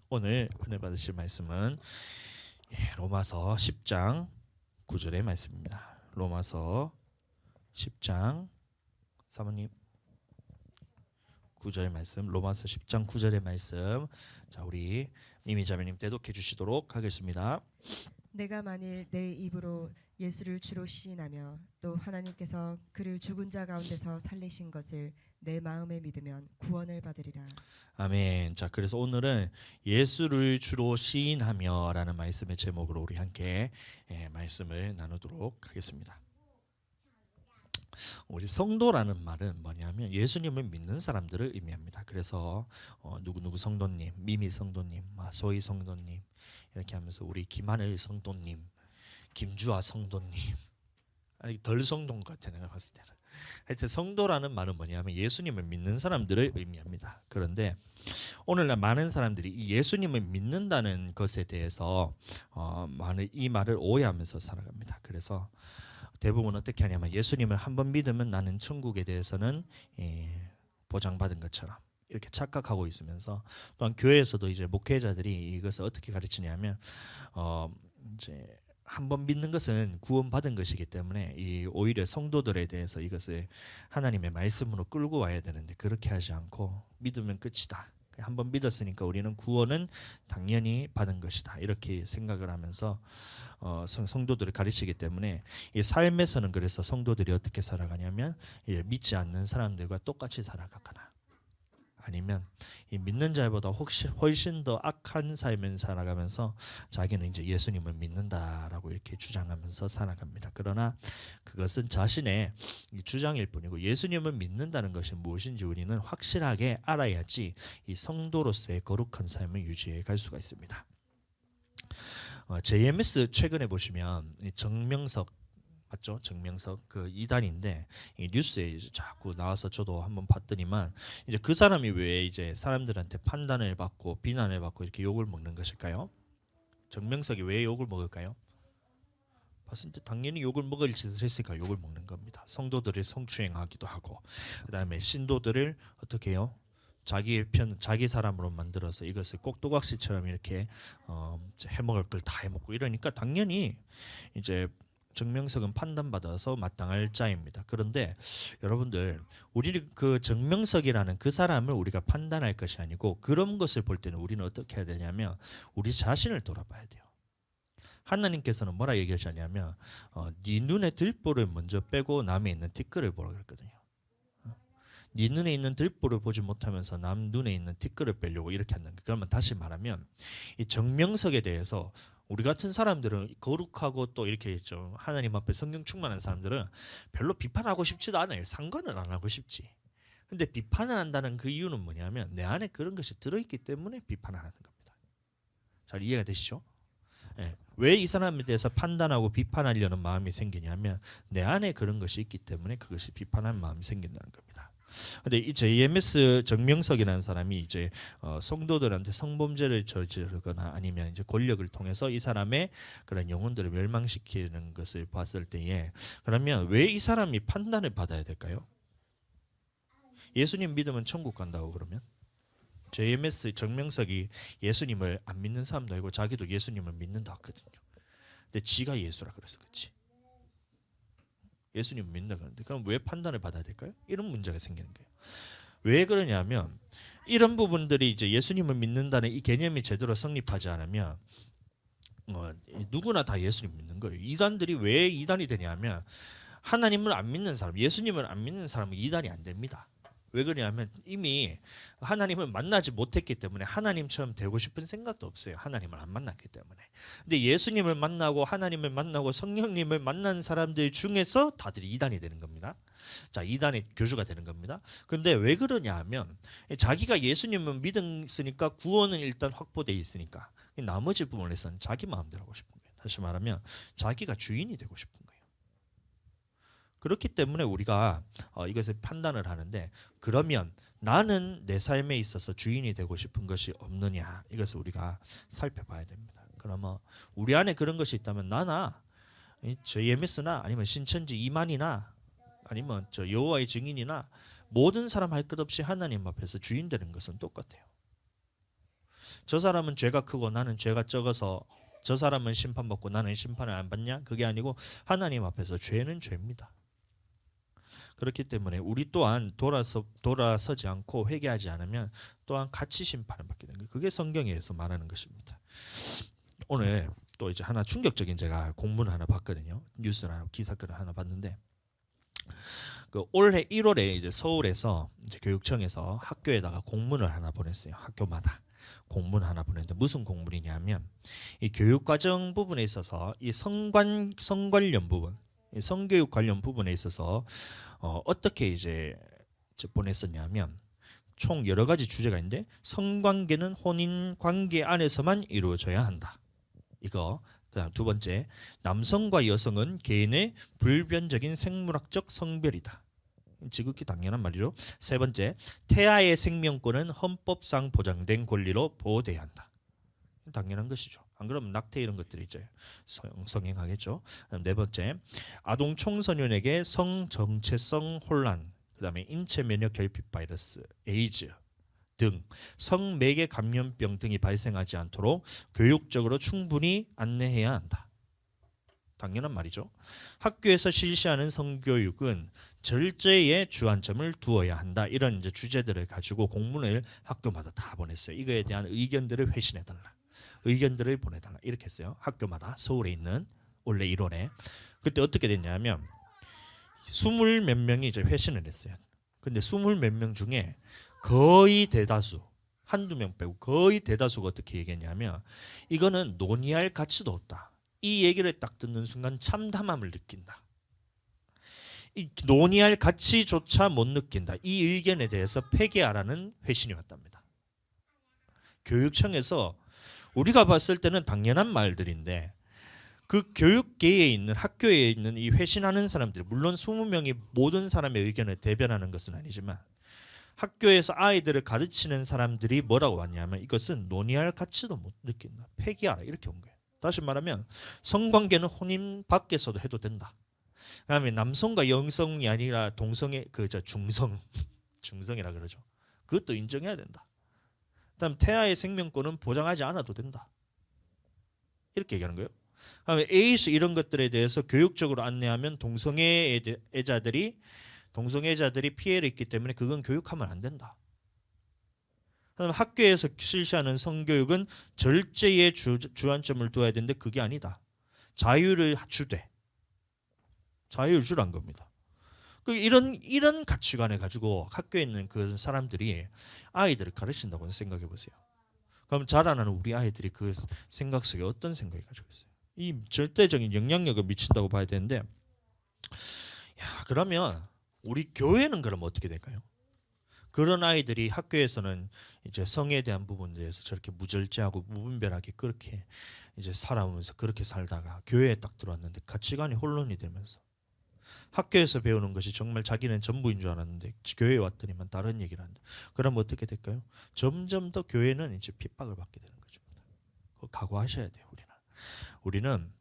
오늘 은혜 받으실 말씀은 로마서 10장 9절의 말씀입니다. 로마서 10장 사모님 9절 말씀, 로마서 10장 9절의 말씀. 자, 우리 미미 자매님 대독해 주시도록 하겠습니다. 내가 만일 내 입으로 예수를 주로 시인하며 또 하나님께서 그를 죽은 자 가운데서 살리신 것을 내 마음에 믿으면 구원을 받으리라. 아멘. 자, 그래서 오늘은 예수를 주로 시인하며라는 말씀의 제목으로 우리 함께 말씀을 나누도록 하겠습니다. 우리 성도라는 말은 뭐냐면 예수님을 믿는 사람들을 의미합니다. 그래서 누구누구 성도님, 미미 성도님, 소희 성도님 이렇게 하면서 우리 김하늘 성도님, 김주아 성도님, 아니 덜 성도인 것 같아 내가 봤을 때는. 하여튼 성도라는 말은 뭐냐면 예수님을 믿는 사람들을 의미합니다. 그런데 오늘날 많은 사람들이 이 예수님을 믿는다는 것에 대해서 이 말을 오해하면서 살아갑니다. 그래서 대부분 어떻게 하냐면 예수님을 한번 믿으면 나는 천국에 대해서는 보장받은 것처럼 이렇게 착각하고 있으면서, 또한 교회에서도 이제 목회자들이 이것을 어떻게 가르치냐면 이제 한번 믿는 것은 구원받은 것이기 때문에 오히려 성도들에 대해서 이것을 하나님의 말씀으로 끌고 와야 되는데 그렇게 하지 않고 믿으면 끝이다. 한번 믿었으니까 우리는 구원은 당연히 받은 것이다. 이렇게 생각을 하면서 성도들을 가르치기 때문에 이 삶에서는 그래서 성도들이 어떻게 살아가냐면 믿지 않는 사람들과 똑같이 살아가거나 아니면 이 믿는 자보다 훨씬 더 악한 삶을 살아가면서 자기는 이제 예수님을 믿는다라고 이렇게 주장하면서 살아갑니다. 그러나 그것은 자신의 주장일 뿐이고 예수님을 믿는다는 것이 무엇인지 우리는 확실하게 알아야지 이 성도로서의 거룩한 삶을 유지해 갈 수가 있습니다. JMS 최근에 보시면 정명석 맞죠? 정명석 그 이단인데 이 뉴스에 이제 자꾸 나와서 저도 한번 봤더니만 이제 그 사람이 왜 이제 사람들한테 판단을 받고 비난을 받고 이렇게 욕을 먹는 것일까요? 정명석이 왜 욕을 먹을까요? 봤을 때 당연히 욕을 먹을 짓을 했으니까 욕을 먹는 겁니다. 성도들을 성추행하기도 하고 그다음에 신도들을 어떻게 해요? 자기 사람으로 만들어서 이것을 꼭두각시처럼 이렇게 해먹을 걸 다 해먹고 이러니까 당연히 이제 정명석은 판단받아서 마땅할 자입니다. 그런데 여러분들, 우리 그 정명석이라는 그 사람을 우리가 판단할 것이 아니고 그런 것을 볼 때는 우리는 어떻게 해야 되냐면 우리 자신을 돌아봐야 돼요. 하나님께서는 뭐라 얘기하셨냐면 네 눈에 들보를 먼저 빼고 남에 있는 티끌을 보라 그랬거든요. 네 눈에 있는 들보를 보지 못하면서 남 눈에 있는 티끌을 빼려고 이렇게 한다는 거예요. 그러면 다시 말하면 이 정명석에 대해서 우리 같은 사람들은 거룩하고 또 이렇게 좀 하나님 앞에 성령 충만한 사람들은 별로 비판하고 싶지도 않아요. 상관을 안 하고 싶지. 근데 비판을 한다는 그 이유는 뭐냐면 내 안에 그런 것이 들어있기 때문에 비판을 하는 겁니다. 잘 이해가 되시죠? 예. 왜 이 사람에 대해서 판단하고 비판하려는 마음이 생기냐면 내 안에 그런 것이 있기 때문에 그것이 비판하는 마음이 생긴다는 겁니다. 근데 이 JMS 정명석이라는 사람이 이제 성도들한테 성범죄를 저지르거나 아니면 이제 권력을 통해서 이 사람의 그런 영혼들을 멸망시키는 것을 봤을 때에 그러면 왜 이 사람이 판단을 받아야 될까요? 예수님 믿으면 천국 간다고 그러면 JMS 정명석이 예수님을 안 믿는 사람도 아니고 자기도 예수님을 믿는다 하거든요. 근데 지가 예수라 그래서 그렇지. 예수님 믿는다 그러는데 그럼 왜 판단을 받아야 될까요? 이런 문제가 생기는 거예요. 왜 그러냐면 이런 부분들이 이제 예수님을 믿는다는 이 개념이 제대로 성립하지 않으면 누구나 다 예수님 믿는 거예요. 이단들이 왜 이단이 되냐면 하나님을 안 믿는 사람, 예수님을 안 믿는 사람은 이단이 안 됩니다. 왜 그러냐면 이미 하나님을 만나지 못했기 때문에 하나님처럼 되고 싶은 생각도 없어요. 하나님을 안 만났기 때문에. 근데 예수님을 만나고 하나님을 만나고 성령님을 만난 사람들 중에서 다들 이단이 되는 겁니다. 자, 이단의 교주가 되는 겁니다. 근데 왜 그러냐 하면 자기가 예수님을 믿었으니까 구원은 일단 확보되어 있으니까 나머지 부분에서는 자기 마음대로 하고 싶은 거예요. 다시 말하면 자기가 주인이 되고 싶은 거예요. 그렇기 때문에 우리가 이것을 판단을 하는데 그러면 나는 내 삶에 있어서 주인이 되고 싶은 것이 없느냐 이것을 우리가 살펴봐야 됩니다. 그러면 우리 안에 그런 것이 있다면 나나 JMS나 아니면 신천지 이만이나 아니면 저 여호와의 증인이나 모든 사람 할 것 없이 하나님 앞에서 주인 되는 것은 똑같아요. 저 사람은 죄가 크고 나는 죄가 적어서 저 사람은 심판받고 나는 심판을 안 받냐? 그게 아니고 하나님 앞에서 죄는 죄입니다. 그렇기 때문에 우리 또한 돌아서지 않고 회개하지 않으면 또한 같이 심판을 받게 되는 거예요. 그게 성경에서 말하는 것입니다. 오늘 또 이제 하나 충격적인 제가 공문을 하나 봤거든요. 뉴스를 하나 기사글을 하나 봤는데 그 올해 1월에 이제 서울에서 이제 교육청에서 학교에다가 공문을 하나 보냈어요. 학교마다 공문 하나 보냈는데 무슨 공문이냐면 이 교육 과정 부분에 있어서 이 성관련 부분, 이 성교육 관련 부분에 있어서 어떻게 이제 보냈었냐면 총 여러 가지 주제가 있는데 성관계는 혼인 관계 안에서만 이루어져야 한다. 이거 그다음 두 번째 남성과 여성은 개인의 불변적인 생물학적 성별이다. 지극히 당연한 말이죠. 세 번째 태아의 생명권은 헌법상 보장된 권리로 보호돼야 한다. 당연한 것이죠. 안 그러면 낙태 이런 것들이 이제 성행하겠죠. 네 번째 아동 청소년에게 성정체성 혼란, 그다음에 인체 면역 결핍 바이러스, 에이즈 등 성매개 감염병 등이 발생하지 않도록 교육적으로 충분히 안내해야 한다. 당연한 말이죠. 학교에서 실시하는 성교육은 절제에 주안점을 두어야 한다. 이런 이제 주제들을 가지고 공문을 학교마다 다 보냈어요. 이거에 대한 의견들을 회신해달라. 의견들을 보내달라. 이렇게 했어요. 학교마다 서울에 있는 원래 1월에 그때 어떻게 됐냐면 20 몇 명이 이제 회신을 했어요. 근데 20 몇 명 중에 거의 대다수 한두 명 빼고 거의 대다수가 어떻게 얘기했냐면 이거는 논의할 가치도 없다. 이 얘기를 딱 듣는 순간 참담함을 느낀다. 이 논의할 가치조차 못 느낀다. 이 의견에 대해서 폐기하라는 회신이 왔답니다. 교육청에서 우리가 봤을 때는 당연한 말들인데 그 교육계에 있는 학교에 있는 이 회신하는 사람들 물론 20명이 모든 사람의 의견을 대변하는 것은 아니지만 학교에서 아이들을 가르치는 사람들이 뭐라고 왔냐면 이것은 논의할 가치도 못 느낀다. 폐기하라 이렇게 온 거예요. 다시 말하면 성관계는 혼인 밖에서도 해도 된다. 그다음에 남성과 여성이 아니라 동성의 중성이라 그러죠. 그것도 인정해야 된다. 그다음 태아의 생명권은 보장하지 않아도 된다. 이렇게 얘기하는 거예요. 그다음에 에이스 이런 것들에 대해서 교육적으로 안내하면 동성애자들이 피해를 입기 때문에 그건 교육하면 안 된다. 그다음 학교에서 실시하는 성교육은 절제에 주안점을 두어야 되는데 그게 아니다. 자유를 주되 자유를 주란 겁니다. 이런 가치관을 가지고 학교에 있는 그 사람들이 아이들을 가르친다고 생각해 보세요. 그럼 자라나는 우리 아이들이 그 생각 속에 어떤 생각을 가지고 있어요? 이 절대적인 영향력을 미친다고 봐야 되는데, 야 그러면 우리 교회는 그럼 어떻게 될까요? 그런 아이들이 학교에서는 이제 성에 대한 부분에 대해서 저렇게 무절제하고 무분별하게 그렇게 이제 살아오면서 그렇게 살다가 교회에 딱 들어왔는데 가치관이 혼돈이 되면서 학교에서 배우는 것이 정말 자기는 전부인 줄 알았는데 교회에 왔더니만 다른 얘기를 한다. 그럼 어떻게 될까요? 점점 더 교회는 이제 핍박을 받게 되는 거죠. 그거 각오하셔야 돼요. 우리는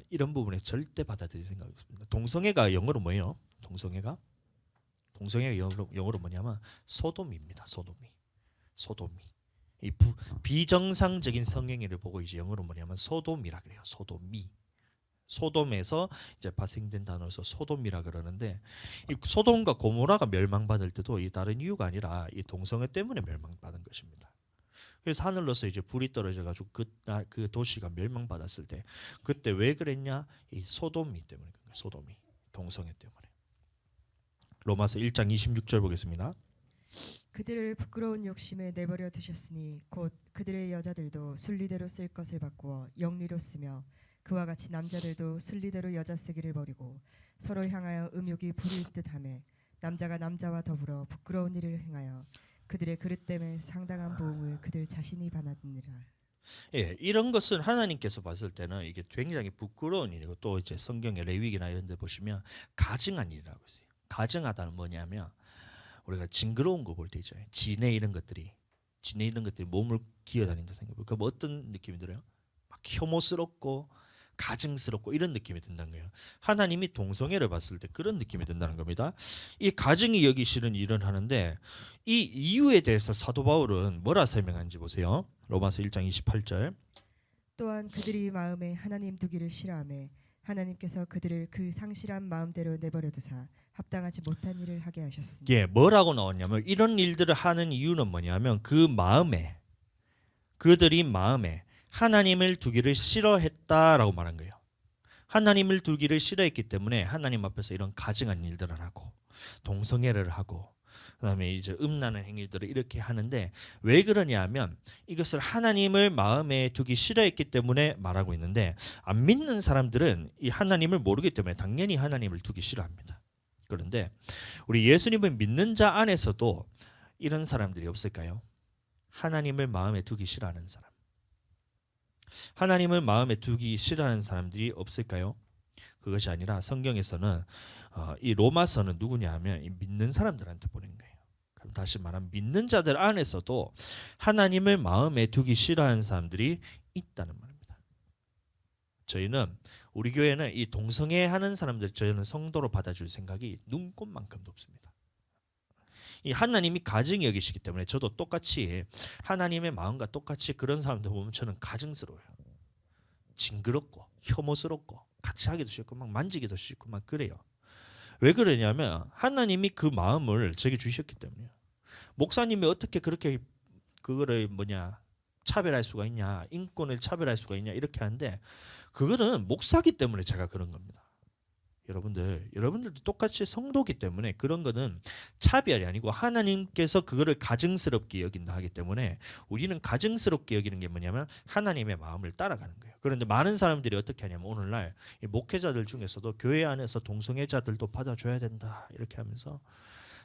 이런 부분에 절대 받아들일 생각이 없습니다. 동성애가 영어로 뭐예요? 동성애가 영어로 뭐냐면 소돔입니다. 소돔이. 이 비정상적인 성행위를 보고 이제 영어로 뭐냐면 소돔이라 그래요. 소돔에서 이제 발생된 단어에서 소돔이라 그러는데 이 소돔과 고모라가 멸망받을 때도 이 다른 이유가 아니라 이 동성애 때문에 멸망받은 것입니다. 그래서 하늘로서 이제 불이 떨어져 가지고 그 도시가 멸망받았을 때 그때 왜 그랬냐? 이 소돔이 때문에 소돔이 동성애 때문에. 로마서 1장 26절 보겠습니다. 그들을 부끄러운 욕심에 내버려 두셨으니 곧 그들의 여자들도 순리대로 쓸 것을 바꾸어 영리로 쓰며 그와 같이 남자들도 순리대로 여자 쓰기를 버리고 서로 향하여 음욕이 부릴 듯하며 남자가 남자와 더불어 부끄러운 일을 행하여 그들의 그릇 때문에 상당한 보응을 그들 자신이 받았느니라. 예, 이런 것은 하나님께서 봤을 때는 이게 굉장히 부끄러운 일이고 또 이제 성경의 레위기나 이런 데 보시면 가증한 일이라고 했어요. 가증하다는 뭐냐면 우리가 징그러운 거 볼 때 있죠. 진해 이런 것들이 몸을 기어다닌다 생각해보면 그 어떤 느낌이 들어요? 막 혐오스럽고 가증스럽고 이런 느낌이 든다는 거예요. 하나님이 동성애를 봤을 때 그런 느낌이 든다는 겁니다. 이 가증이 여기 싫은 일을 하는데 이 이유에 대해서 사도 바울은 뭐라 설명하는지 보세요. 로마서 1장 28절. 또한 그들이 마음에 하나님 두기를 싫어하매 하나님께서 그들을 그 상실한 마음대로 내버려 두사 합당하지 못한 일을 하게 하셨으니. 예, 뭐라고 나왔냐면 이런 일들을 하는 이유는 뭐냐면 그 마음에 그들이 마음에 하나님을 두기를 싫어했다라고 말한 거예요. 하나님을 두기를 싫어했기 때문에 하나님 앞에서 이런 가증한 일들을 하고 동성애를 하고 그다음에 이제 음란한 행위들을 이렇게 하는데 왜 그러냐면 이것을 하나님을 마음에 두기 싫어했기 때문에 말하고 있는데 안 믿는 사람들은 이 하나님을 모르기 때문에 당연히 하나님을 두기 싫어합니다. 그런데 우리 예수님을 믿는 자 안에서도 이런 사람들이 없을까요? 하나님을 마음에 두기 싫어하는 사람. 하나님을 마음에 두기 싫어하는 사람들이 없을까요? 그것이 아니라 성경에서는 이 로마서는 누구냐 하면 이 믿는 사람들한테 보낸 거예요. 그럼 다시 말하면 믿는 자들 안에서도 하나님을 마음에 두기 싫어하는 사람들이 있다는 말입니다. 저희는 우리 교회는 이 동성애 하는 사람들 저희는 성도로 받아줄 생각이 눈꼽만큼도 없습니다. 이 하나님이 가증히 여기시기 때문에 저도 똑같이 하나님의 마음과 똑같이 그런 사람들 보면 저는 가증스러워요. 징그럽고 혐오스럽고 같이 하기도 싫고 막 만지기도 싫고 막 그래요. 왜 그러냐면 하나님이 그 마음을 제게 주셨기 때문이에요. 목사님이 어떻게 그렇게 그거를 차별할 수가 있냐, 인권을 차별할 수가 있냐 이렇게 하는데 그거는 목사기 때문에 제가 그런 겁니다. 여러분들도 똑같이 성도기 때문에 그런 거는 차별이 아니고 하나님께서 그거를 가증스럽게 여긴다 하기 때문에 우리는 가증스럽게 여기는 게 뭐냐면 하나님의 마음을 따라가는 거예요. 그런데 많은 사람들이 어떻게 하냐면 오늘날 이 목회자들 중에서도 교회 안에서 동성애자들도 받아줘야 된다 이렇게 하면서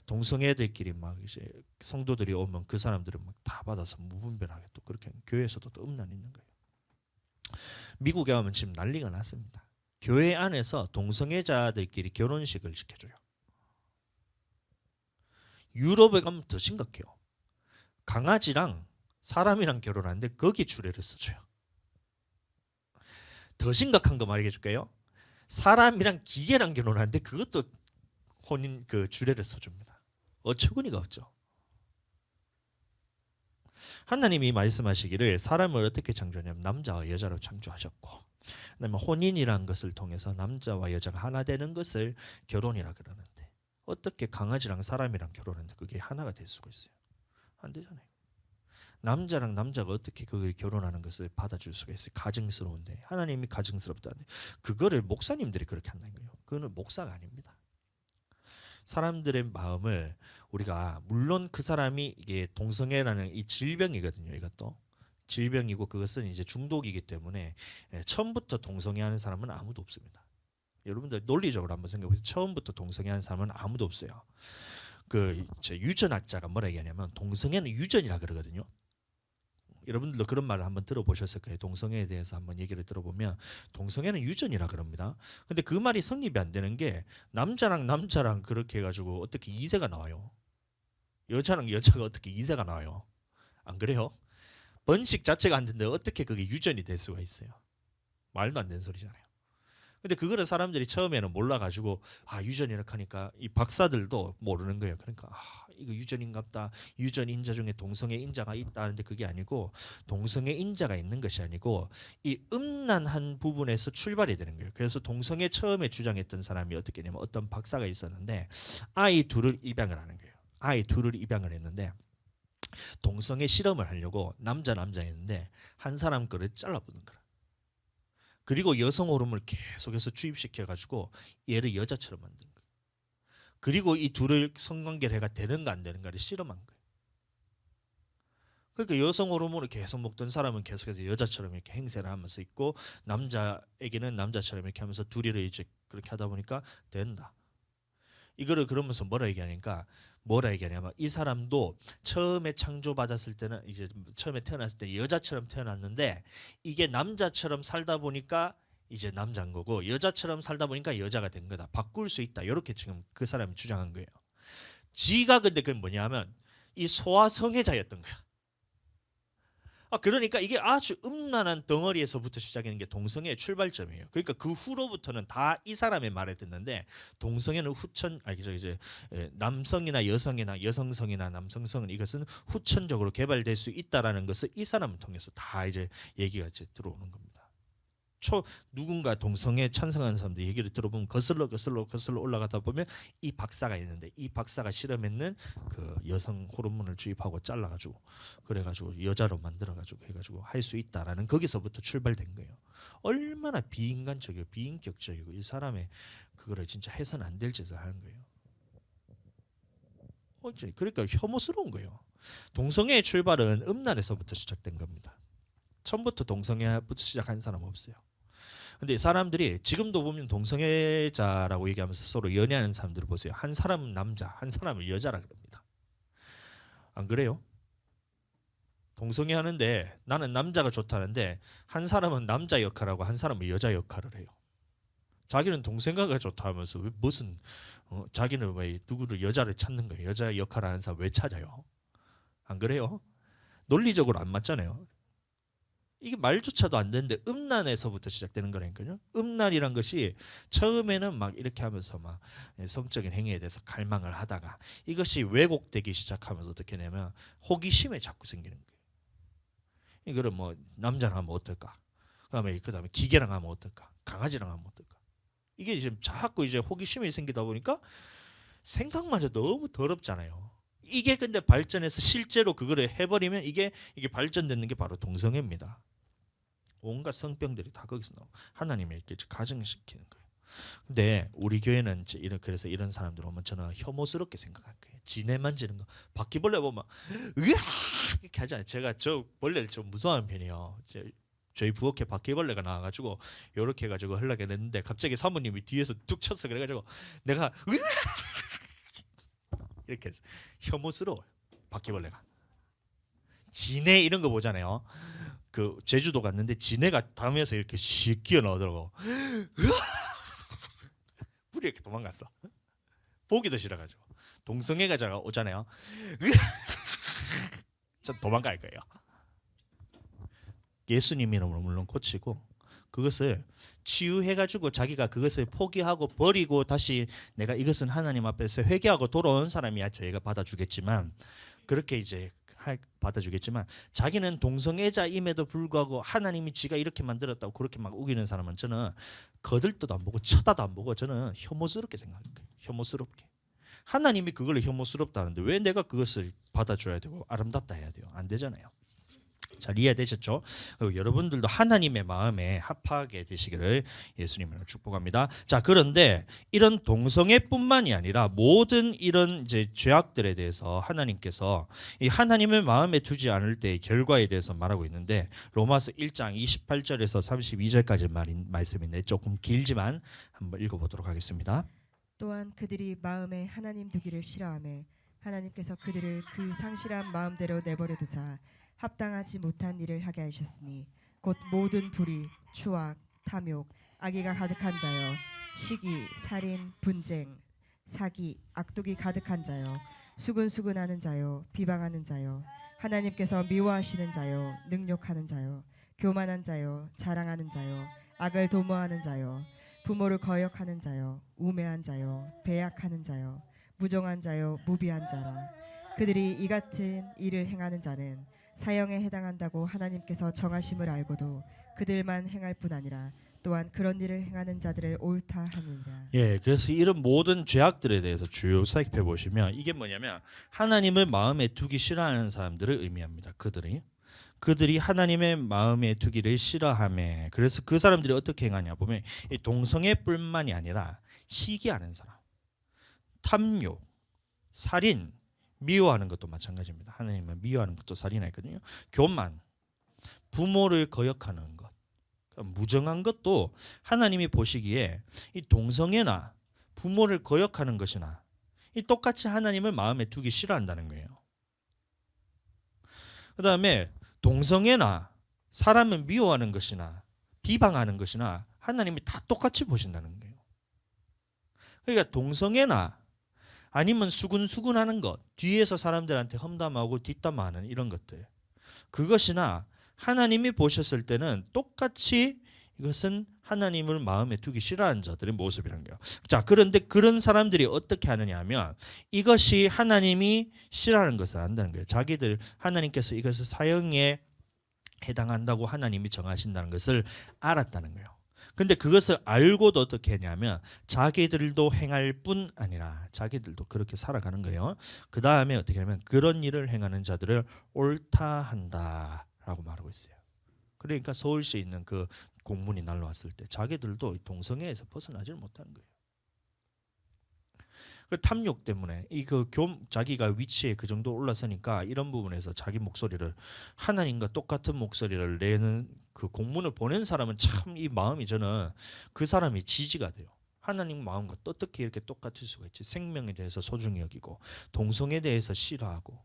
동성애들끼리 막 이제 성도들이 오면 그 사람들은 막 다 받아서 무분별하게 또 그렇게 교회에서도 또 음란이 있는 거예요. 미국에 가면 지금 난리가 났습니다. 교회 안에서 동성애자들끼리 결혼식을 지켜줘요. 유럽에 가면 더 심각해요. 강아지랑 사람이랑 결혼하는데 거기 주례를 써줘요. 더 심각한 거 말해 줄게요. 사람이랑 기계랑 결혼하는데 그것도 혼인 그 주례를 써줍니다. 어처구니가 없죠. 하나님이 말씀하시기를 사람을 어떻게 창조하냐면 남자와 여자로 창조하셨고 그다음에 혼인이라는 것을 통해서 남자와 여자가 하나 되는 것을 결혼이라 그러는데 어떻게 강아지랑 사람이랑 결혼하는데 그게 하나가 될 수가 있어요? 안 되잖아요. 남자랑 남자가 어떻게 그걸 결혼하는 것을 받아줄 수가 있어요? 가증스러운데 하나님이 가증스럽다는데 그거를 목사님들이 그렇게 한다는 거예요. 그거는 목사가 아닙니다. 사람들의 마음을 우리가 물론 그 사람이 이게 동성애라는 이 질병이거든요. 이것도 질병이고 그것은 이제 중독이기 때문에 처음부터 동성애하는 사람은 아무도 없습니다. 여러분들 논리적으로 한번 생각해 보세요. 처음부터 동성애하는 사람은 아무도 없어요. 그 유전학자가 뭐라 얘기하냐면 동성애는 유전이라 그러거든요. 여러분들도 그런 말을 한번 들어보셨을 거예요. 동성애에 대해서 한번 얘기를 들어보면 동성애는 유전이라 그럽니다. 근데 그 말이 성립이 안 되는 게 남자랑 남자랑 그렇게 해가지고 어떻게 이세가 나와요? 여자랑 여자가 어떻게 이세가 나와요? 안 그래요? 번식 자체가 안 되는데 어떻게 그게 유전이 될 수가 있어요? 말도 안 되는 소리잖아요. 근데 그거를 사람들이 처음에는 몰라가지고 유전 이렇게 하니까 이 박사들도 모르는 거예요. 그러니까 이거 유전인갑다. 유전 인자 중에 동성애 인자가 있다 하는데 그게 아니고 동성애 인자가 있는 것이 아니고 이 음란한 부분에서 출발이 되는 거예요. 그래서 동성애 처음에 주장했던 사람이 어떻게 했냐면 어떤 박사가 있었는데 아이 둘을 입양을 하는 거예요. 아이 둘을 입양을 했는데 동성애 실험을 하려고 남자였는데 한 사람 거를 잘라보는 거라. 그리고 여성 호르몬을 계속해서 주입시켜가지고 얘를 여자처럼 만든 거예요. 그리고 이 둘을 성관계를 해가 되는가 안 되는가를 실험한 거예요. 그러니까 여성 호르몬을 계속 먹던 사람은 계속해서 여자처럼 이렇게 행세를 하면서 있고 남자에게는 남자처럼 이렇게 하면서 둘이를 이제 그렇게 하다 보니까 된다. 이거를 그러면서 뭐라 얘기하냐면 이 사람도 처음에 창조받았을 때는 이제 처음에 태어났을 때 여자처럼 태어났는데 이게 남자처럼 살다 보니까 이제 남자인 거고 여자처럼 살다 보니까 여자가 된 거다. 바꿀 수 있다. 이렇게 지금 그 사람이 주장한 거예요. 지가 근데 그건 뭐냐면 이 소아성애자였던 거야. 그러니까 이게 아주 음란한 덩어리에서부터 시작하는 게 동성애의 출발점이에요. 그러니까 그 후로부터는 다 이 사람의 말을 듣는데 동성애는 후천 이제 남성이나 여성이나 여성성이나 남성성은 이것은 후천적으로 개발될 수 있다라는 것을 이 사람을 통해서 다 이제 얘기가 이제 들어오는 겁니다. 누군가 동성애 찬성하는 사람들 얘기를 들어보면 거슬러 올라가다 보면 이 박사가 있는데 이 박사가 실험했는 그 여성 호르몬을 주입하고 잘라가지고 그래가지고 여자로 만들어가지고 해가지고 할 수 있다라는 거기서부터 출발된 거예요. 얼마나 비인간적이고 비인격적이고 이 사람의 그거를 진짜 해서는 안 될 짓을 하는 거예요. 그러니까 혐오스러운 거예요. 동성애의 출발은 음란에서부터 시작된 겁니다. 처음부터 동성애부터 시작한 사람 없어요. 근데 사람들이 지금도 보면 동성애자라고 얘기하면서 서로 연애하는 사람들을 보세요. 한 사람은 남자, 한 사람은 여자라 그럽니다. 안 그래요? 동성애 하는데 나는 남자가 좋다는데 한 사람은 남자 역할하고 한 사람은 여자 역할을 해요. 자기는 동성애가 좋다 하면서 왜 무슨 자기는 왜 누구를 여자를 찾는 거예요? 여자 역할을 하는 사람 왜 찾아요? 안 그래요? 논리적으로 안 맞잖아요. 이게 말조차도 안 되는데 음란에서부터 시작되는 거라니까요. 음란이란 것이 처음에는 막 이렇게 하면서 막 성적인 행위에 대해서 갈망을 하다가 이것이 왜곡되기 시작하면서 어떻게 되냐면 호기심에 자꾸 생기는 거예요. 이거를 뭐 남자랑 하면 어떨까? 그다음에 기계랑 하면 어떨까? 강아지랑 하면 어떨까? 이게 지금 자꾸 이제 호기심이 생기다 보니까 생각마저 너무 더럽잖아요. 이게 근데 발전해서 실제로 그거를 해버리면 이게 발전되는 게 바로 동성애입니다. 온갖 성병들이 다 거기서 나오고 하나님이 이렇게 가정시키는 거예요. 근데 우리 교회는 그래서 이런 사람들 오면 저는 혐오스럽게 생각할 거예요. 지네 만지는 거, 바퀴벌레 보면 으아 이렇게 하잖아요. 제가 저 벌레를 좀 무서워하는 편이에요. 저희 부엌에 바퀴벌레가 나와가지고 이렇게 해가지고 하려고 했는데 갑자기 사모님이 뒤에서 툭 쳤어. 그래가지고 내가 이렇게 혐오스러워요. 바퀴벌레가. 지네 이런 거 보잖아요. 그 제주도 갔는데 지네가 담에서 이렇게 씩 끼어 나오더라고. 물이 이렇게 도망갔어. 보기도 싫어가지고. 동성애가 오잖아요. 전 도망갈 거예요. 예수님 이름으로 물론 고치고 그것을 치유해가지고 자기가 그것을 포기하고 버리고 다시 내가 이것은 하나님 앞에서 회개하고 돌아온 사람이야 저희가 받아주겠지만 그렇게 이제 받아주겠지만 자기는 동성애자임에도 불구하고 하나님이 지가 이렇게 만들었다고 그렇게 막 우기는 사람은 저는 거들떠도 안 보고 쳐다도 안 보고 저는 혐오스럽게 생각해요. 혐오스럽게. 하나님이 그걸 혐오스럽다는데 왜 내가 그것을 받아줘야 되고 아름답다 해야 돼요? 안 되잖아요. 잘 이해되셨죠? 여러분들도 하나님의 마음에 합하게 되시기를 예수님으로 축복합니다. 자, 그런데 이런 동성애뿐만이 아니라 모든 이런 이제 죄악들에 대해서 하나님께서 이 하나님의 마음에 두지 않을 때의 결과에 대해서 말하고 있는데 로마서 1장 28절에서 32절까지 말씀인데 조금 길지만 한번 읽어보도록 하겠습니다. 또한 그들이 마음에 하나님 두기를 싫어하며 하나님께서 그들을 그 상실한 마음대로 내버려 두사 합당하지 못한 일을 하게 하셨으니 곧 모든 불의, 추악, 탐욕, 악의가 가득한 자여, 시기, 살인, 분쟁, 사기, 악독이 가득한 자여, 수근수근하는 자여, 비방하는 자여, 하나님께서 미워하시는 자여, 능욕하는 자여, 교만한 자여, 자랑하는 자여, 악을 도모하는 자여, 부모를 거역하는 자여, 우매한 자여, 배약하는 자여, 무정한 자여, 무비한 자라. 그들이 이 같은 일을 행하는 자는 사형에 해당한다고 하나님께서 정하심을 알고도 그들만 행할 뿐 아니라 또한 그런 일을 행하는 자들을 옳다 하느니라. 예, 그래서 이런 모든 죄악들에 대해서 주요 살펴 보시면 이게 뭐냐면 하나님을 마음에 두기 싫어하는 사람들을 의미합니다. 그들이 하나님의 마음에 두기를 싫어하며 그래서 그 사람들이 어떻게 행하냐 보면 이 동성애뿐만이 아니라 시기하는 사람, 탐욕, 살인 미워하는 것도 마찬가지입니다. 하나님을 미워하는 것도 살인이거든요. 교만, 부모를 거역하는 것, 무정한 것도 하나님이 보시기에 이 동성애나 부모를 거역하는 것이나 이 똑같이 하나님을 마음에 두기 싫어한다는 거예요. 그 다음에 동성애나 사람을 미워하는 것이나 비방하는 것이나 하나님이 다 똑같이 보신다는 거예요. 그러니까 동성애나 아니면 수근수근하는 것, 뒤에서 사람들한테 험담하고 뒷담화하는 이런 것들, 그것이나 하나님이 보셨을 때는 똑같이 이것은 하나님을 마음에 두기 싫어하는 자들의 모습이란 거예요. 자, 그런데 그런 사람들이 어떻게 하느냐 하면 이것이 하나님이 싫어하는 것을 안다는 거예요. 자기들 하나님께서 이것을 사형에 해당한다고 하나님이 정하신다는 것을 알았다는 거예요. 근데 그것을 알고도 어떻게 했냐면 자기들도 행할 뿐 아니라 자기들도 그렇게 살아가는 거예요. 그 다음에 어떻게 하냐면 그런 일을 행하는 자들을 옳다 한다라고 말하고 있어요. 그러니까 서울시에 있는 그 공문이 날라왔을 때 자기들도 동성애에서 벗어나질 못하는 거예요. 그 탐욕 때문에 자기가 위치에 그 정도 올라서니까 이런 부분에서 자기 목소리를 하나님과 똑같은 목소리를 내는 그 공문을 보낸 사람은 참 이 마음이 저는 그 사람이 지지가 돼요. 하나님 마음과 어떻게 이렇게 똑같을 수가 있지? 생명에 대해서 소중히 여기고 동성에 대해서 싫어하고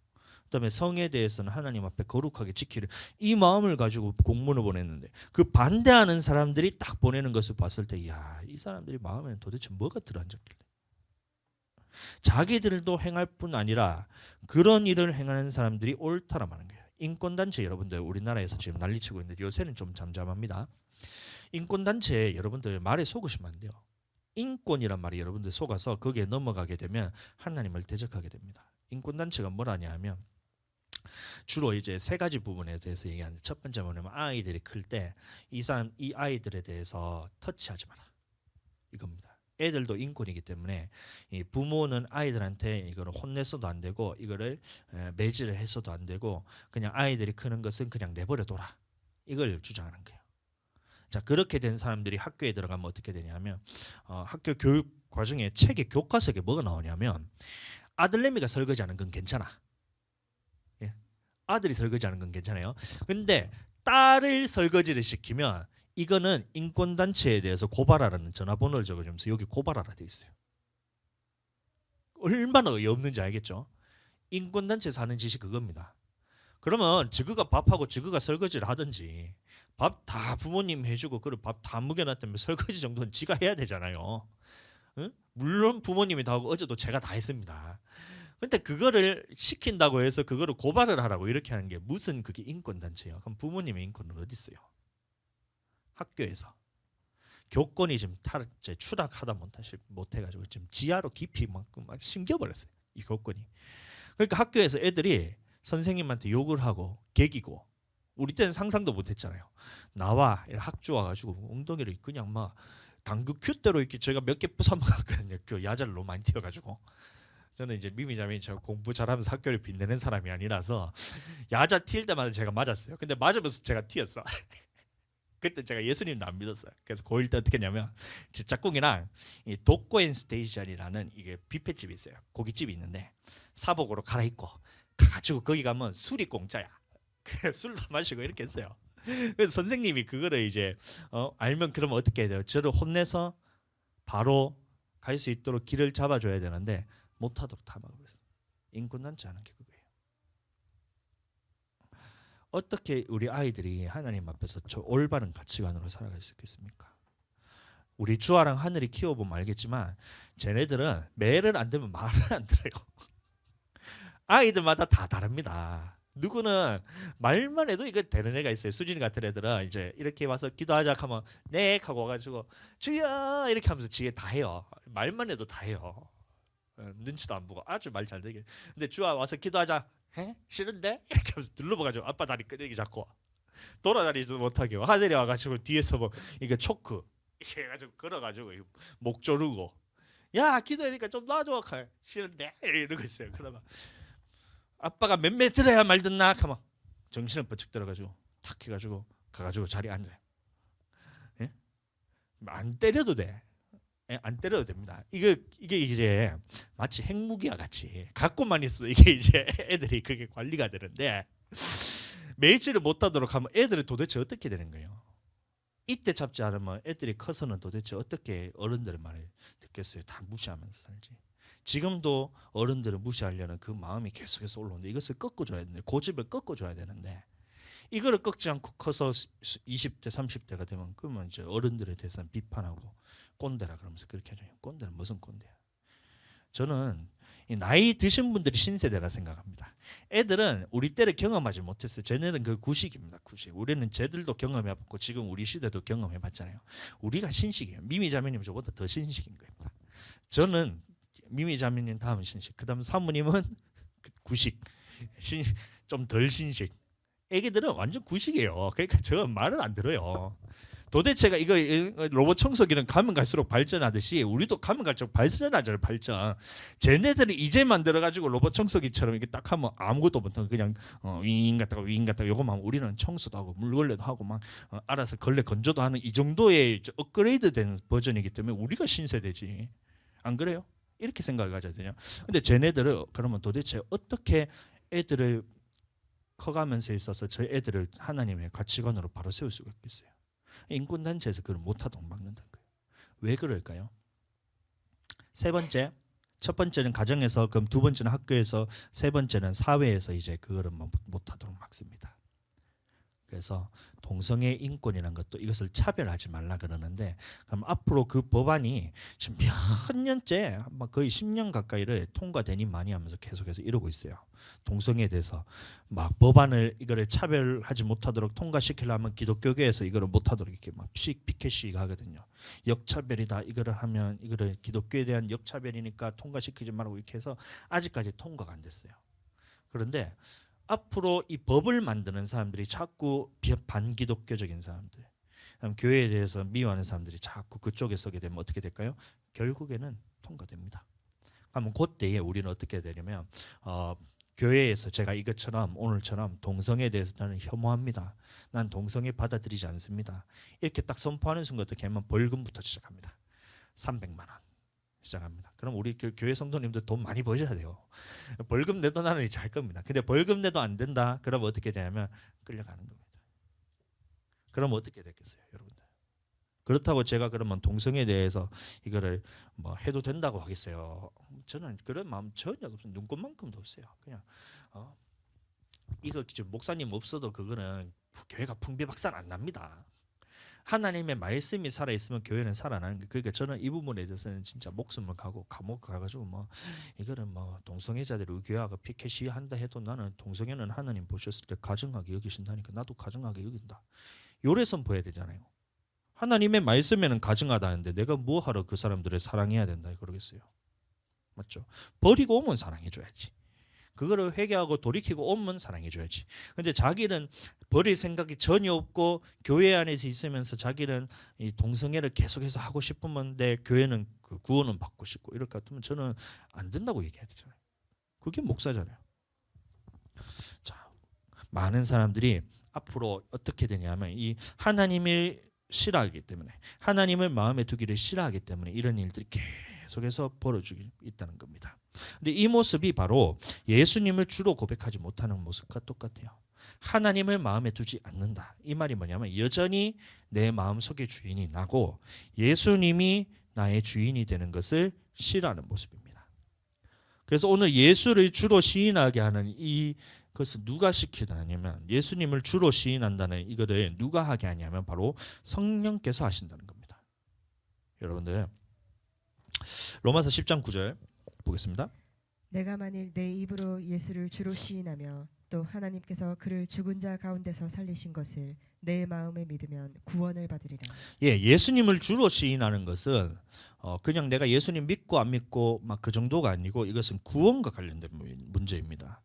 그다음에 성에 대해서는 하나님 앞에 거룩하게 지키려 이 마음을 가지고 공문을 보냈는데 그 반대하는 사람들이 딱 보내는 것을 봤을 때 야, 이 사람들이 마음에는 도대체 뭐가 들어앉았길래 자기들도 행할 뿐 아니라 그런 일을 행하는 사람들이 옳다라 말하는 거예요. 인권단체 여러분들 우리나라에서 지금 난리치고 있는데 요새는 좀 잠잠합니다. 인권단체 여러분들 말에 속으시면 안 돼요. 인권이란 말이 여러분들 속아서 거기에 넘어가게 되면 하나님을 대적하게 됩니다. 인권단체가 뭐라냐 하면 주로 이제 세 가지 부분에 대해서 얘기하는데 첫 번째 뭐냐면 아이들이 클 때 이 아이들에 대해서 터치하지 마라 이겁니다. 애들도 인권이기 때문에 이 부모는 아이들한테 이거를 혼내서도 안 되고 이거를 매질을 해서도 안 되고 그냥 아이들이 크는 것은 그냥 내버려둬라 이걸 주장하는 거예요. 자, 그렇게 된 사람들이 학교에 들어가면 어떻게 되냐면 학교 교육 과정에 책의 교과서에 뭐가 나오냐면 아들내미가 설거지하는 건 괜찮아. 예? 아들이 설거지하는 건 괜찮아요. 근데 딸을 설거지를 시키면 이거는 인권단체에 대해서 고발하라는 전화번호를 적어주면서 여기 고발하라 돼 있어요. 얼마나 어이없는지 알겠죠? 인권단체에서 하는 짓이 그겁니다. 그러면 저거가 밥하고 저거가 설거지를 하든지 밥 다 부모님 해주고 그걸 밥 다 먹여놨다면 설거지 정도는 지가 해야 되잖아요. 응? 물론 부모님이 다 하고 어제도 제가 다 했습니다. 근데 그거를 시킨다고 해서 그거를 고발을 하라고 이렇게 하는 게 무슨 그게 인권단체예요. 그럼 부모님의 인권은 어디 있어요? 학교에서 교권이 지금 추락하다 못해가지고 지금 지하로 깊이 막 심겨버렸어요. 이 교권이. 그러니까 학교에서 애들이 선생님한테 욕을 하고 개기고 우리 때는 상상도 못했잖아요. 나와 학주 와가지고 엉덩이를 그냥 막 당구 큐대로 이렇게 제가 몇 개 부숴먹었거든요. 그 야자를 너무 많이 튀어가지고 저는 이제 미미자매 제가 공부 잘하면서 학교를 빛내는 사람이 아니라서 야자 튈 때마다 제가 맞았어요. 근데 맞으면서 제가 튀었어. 그때 제가 예수님도 안 믿었어요. 그래서 고1 때 어떻게 했냐면 제 짝꿍이랑 이 독고앤 스테이션이라는 이게 뷔페집이 있어요. 고깃집이 있는데 사복으로 갈아입고 가가지고 거기 가면 술이 공짜야. 그래서 술도 마시고 이렇게 했어요. 그래서 선생님이 그거를 이제 알면 그러면 어떻게 해야 돼요? 저를 혼내서 바로 갈 수 있도록 길을 잡아줘야 되는데 못하도록 다 막아버렸어요. 인권단체 하는 게 그거예요. 어떻게 우리 아이들이 하나님 앞에서 저 올바른 가치관으로 살아갈 수 있겠습니까? 우리 주아랑 하늘이 키워보면 알겠지만 쟤네들은 매를 안 들면 말을 안 들어요. 아이들마다 다 다릅니다. 누구는 말만 해도 이거 되는 애가 있어요. 수진이 같은 애들은 이제 이렇게 와서 기도하자 하면 네 하고 와가지고 주여 이렇게 하면서 지혜 다 해요. 말만 해도 다 해요. 눈치도 안 보고 아주 말 잘 되게. 근데 주아 와서 기도하자 해? 싫은데? 이렇게 하면서 둘러봐가지고 아빠 다리 끄덕이 잡고 돌아다니지도 못하게 하늘이 와가지고 뒤에서 뭐 이게 초크 이렇게 해가지고 걸어가지고 목 조르고 야 기도하니까 좀 놔줘 싫은데 이러고 있어요. 그러면 아빠가 맴매 들어야 말 듣나 하면 정신을 번쩍 들어가지고 탁 해가지고 가가지고 자리에 앉아요. 예? 안 때려도 돼. 안 때려도 됩니다. 이게 이제 마치 핵무기와 같이 갖고만 있어 이게 이제 애들이 그게 관리가 되는데 매질을 못하도록 하면 애들은 도대체 어떻게 되는 거예요? 이때 잡지 않으면 애들이 커서는 도대체 어떻게 어른들의 말을 듣겠어요? 다 무시하면서 살지. 지금도 어른들을 무시하려는 그 마음이 계속해서 올라오는데 이것을 꺾어줘야 되는데 고집을 꺾어줘야 되는데 이거를 꺾지 않고 커서 20대 30대가 되면 그러면 이제 어른들에 대해서는 비판하고 꼰대라 그러면서 그렇게 하죠. 꼰대는 무슨 꼰대야? 저는 이 나이 드신 분들이 신세대라 생각합니다. 애들은 우리 때를 경험하지 못했어요. 쟤네는 그 구식입니다. 구식. 우리는 쟤들도 경험해봤고 지금 우리 시대도 경험해봤잖아요. 우리가 신식이에요. 미미 자매님 저보다 더 신식인 겁니다. 저는 미미 자매님 다음 신식, 그 다음 사모님은 구식, 좀 덜 신식. 애기들은 완전 구식이에요. 그러니까 저 말은 안 들어요. 도대체가 이거 로봇 청소기는 가면 갈수록 발전하듯이 우리도 가면 갈수록 발전하잖아요. 발전. 쟤네들이 이제 만들어가지고 로봇 청소기처럼 이렇게 딱 하면 아무것도 못하고 그냥 윙 갔다가 윙 갔다가 요거만 하면 우리는 청소도 하고 물걸레도 하고 막 알아서 걸레 건조도 하는 이 정도의 업그레이드된 버전이기 때문에 우리가 신세대지. 안 그래요? 이렇게 생각을 가져야 되냐. 근데 쟤네들은 그러면 도대체 어떻게 애들을 커가면서 있어서 저 애들을 하나님의 가치관으로 바로 세울 수가 있겠어요? 인권단체에서 그걸 못하도록 막는다는 거예요. 왜 그럴까요? 세 번째, 첫 번째는 가정에서, 그럼 두 번째는 학교에서, 세 번째는 사회에서 이제 그거를 못하도록 막습니다. 그래서 동성애 인권이라는 것도 이것을 차별하지 말라 그러는데, 그럼 앞으로 그 법안이 지금 몇 년째, 거의 10년 가까이를 통과되니 많이 하면서 계속해서 이러고 있어요. 동성애에 대해서 막 법안을 이거를 차별하지 못하도록 통과시키려면 기독교계에서 이거를 못하도록 이렇게 막 피켓 시위가 하거든요. 역차별이다 이거를 하면 이거를 기독교에 대한 역차별이니까 통과시키지 말라고 이렇게 해서 아직까지 통과가 안 됐어요. 그런데 앞으로 이 법을 만드는 사람들이 자꾸 반기독교적인 사람들, 교회에 대해서 미워하는 사람들이 자꾸 그쪽에 서게 되면 어떻게 될까요? 결국에는 통과됩니다. 그러면 그때에 우리는 어떻게 되냐면 교회에서 제가 이것처럼 오늘처럼 동성애에 대해서 나는 혐오합니다. 난 동성애 받아들이지 않습니다. 이렇게 딱 선포하는 순간 어떻게 하면 벌금부터 시작합니다. 300만 원 시작합니다. 그럼 우리 교회 성도님들 돈 많이 버셔야 돼요. 벌금 내도 나는 잘 겁니다. 근데 벌금 내도 안 된다. 그럼 어떻게 되냐면 끌려가는 겁니다. 그럼 어떻게 됐겠어요, 여러분들? 그렇다고 제가 그러면 동성애에 대해서 이거를 뭐 해도 된다고 하겠어요? 저는 그런 마음 전혀 없어요. 눈꽃만큼도 없어요. 그냥 이거 지금 목사님 없어도 그거는 교회가 풍비박산 안 납니다. 하나님의 말씀이 살아 있으면 교회는 살아나는 게. 그러니까 저는 이 부분에 대해서는 진짜 목숨을 가고 감옥 가가지고 뭐 이거는 뭐 동성애자들이 교회가 피켓 시위한다 해도 나는 동성애는 하나님 보셨을 때 가증하게 여기신다니까 나도 가증하게 여긴다. 요래 선포해야 되잖아요. 하나님의 말씀에는 가증하다는데 내가 뭐 하러 그 사람들을 사랑해야 된다 그러겠어요? 맞죠? 버리고 오면 사랑해줘야지. 그거를 회개하고 돌이키고 오면 사랑해줘야지. 근데 자기는 버릴 생각이 전혀 없고 교회 안에서 있으면서 자기는 이 동성애를 계속해서 하고 싶은데 교회는 그 구원은 받고 싶고 이럴 것 같으면 저는 안 된다고 얘기해야 되잖아요. 그게 목사잖아요. 자, 많은 사람들이 앞으로 어떻게 되냐면 이 하나님을 싫어하기 때문에, 하나님을 마음에 두기를 싫어하기 때문에 이런 일들이 계속해서 벌어지고 있다는 겁니다. 근데 이 모습이 바로 예수님을 주로 고백하지 못하는 모습과 똑같아요. 하나님을 마음에 두지 않는다. 이 말이 뭐냐면 여전히 내 마음속의 주인이 나고 예수님이 나의 주인이 되는 것을 싫어하는 모습입니다. 그래서 오늘 예수를 주로 시인하게 하는 그것을 누가 시키냐면, 예수님을 주로 시인한다는 이거를 누가 하게 하냐면 바로 성령께서 하신다는 겁니다. 여러분들 로마서 10장 9절 보겠습니다. 내가 만일 내 입으로 예수를 주로 시인하며 또 하나님께서 그를 죽은 자 가운데서 살리신 것을 내 마음에 믿으면 구원을 받으리라. 예, 예수님을 주로 시인하는 것은 그냥 내가 예수님 믿고 안 믿고 막 그 정도가 아니고 이것은 구원과 관련된 문제입니다.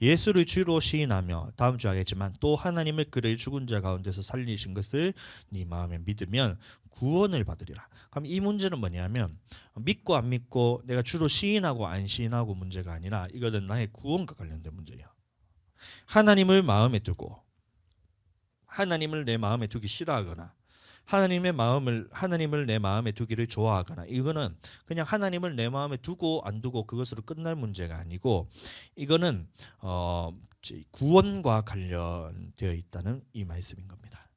예수를 주로 시인하며 다음 주 하겠지만 또 하나님을 그를 죽은 자 가운데서 살리신 것을 네 마음에 믿으면 구원을 받으리라. 그럼 이 문제는 뭐냐면 믿고 안 믿고 내가 주로 시인하고 안 시인하고 문제가 아니라 이거는 나의 구원과 관련된 문제예요. 하나님을 마음에 두고 하나님을 내 마음에 두기 싫어하거나 하나님을 내 마음에 두기를 좋아하거나 이거는 그냥 하나님을 내 마음에 두고 안 두고 그것으로 끝날 문제가 아니고 이거는 구원과 관련되어 있다는 이 말씀인 겁니다.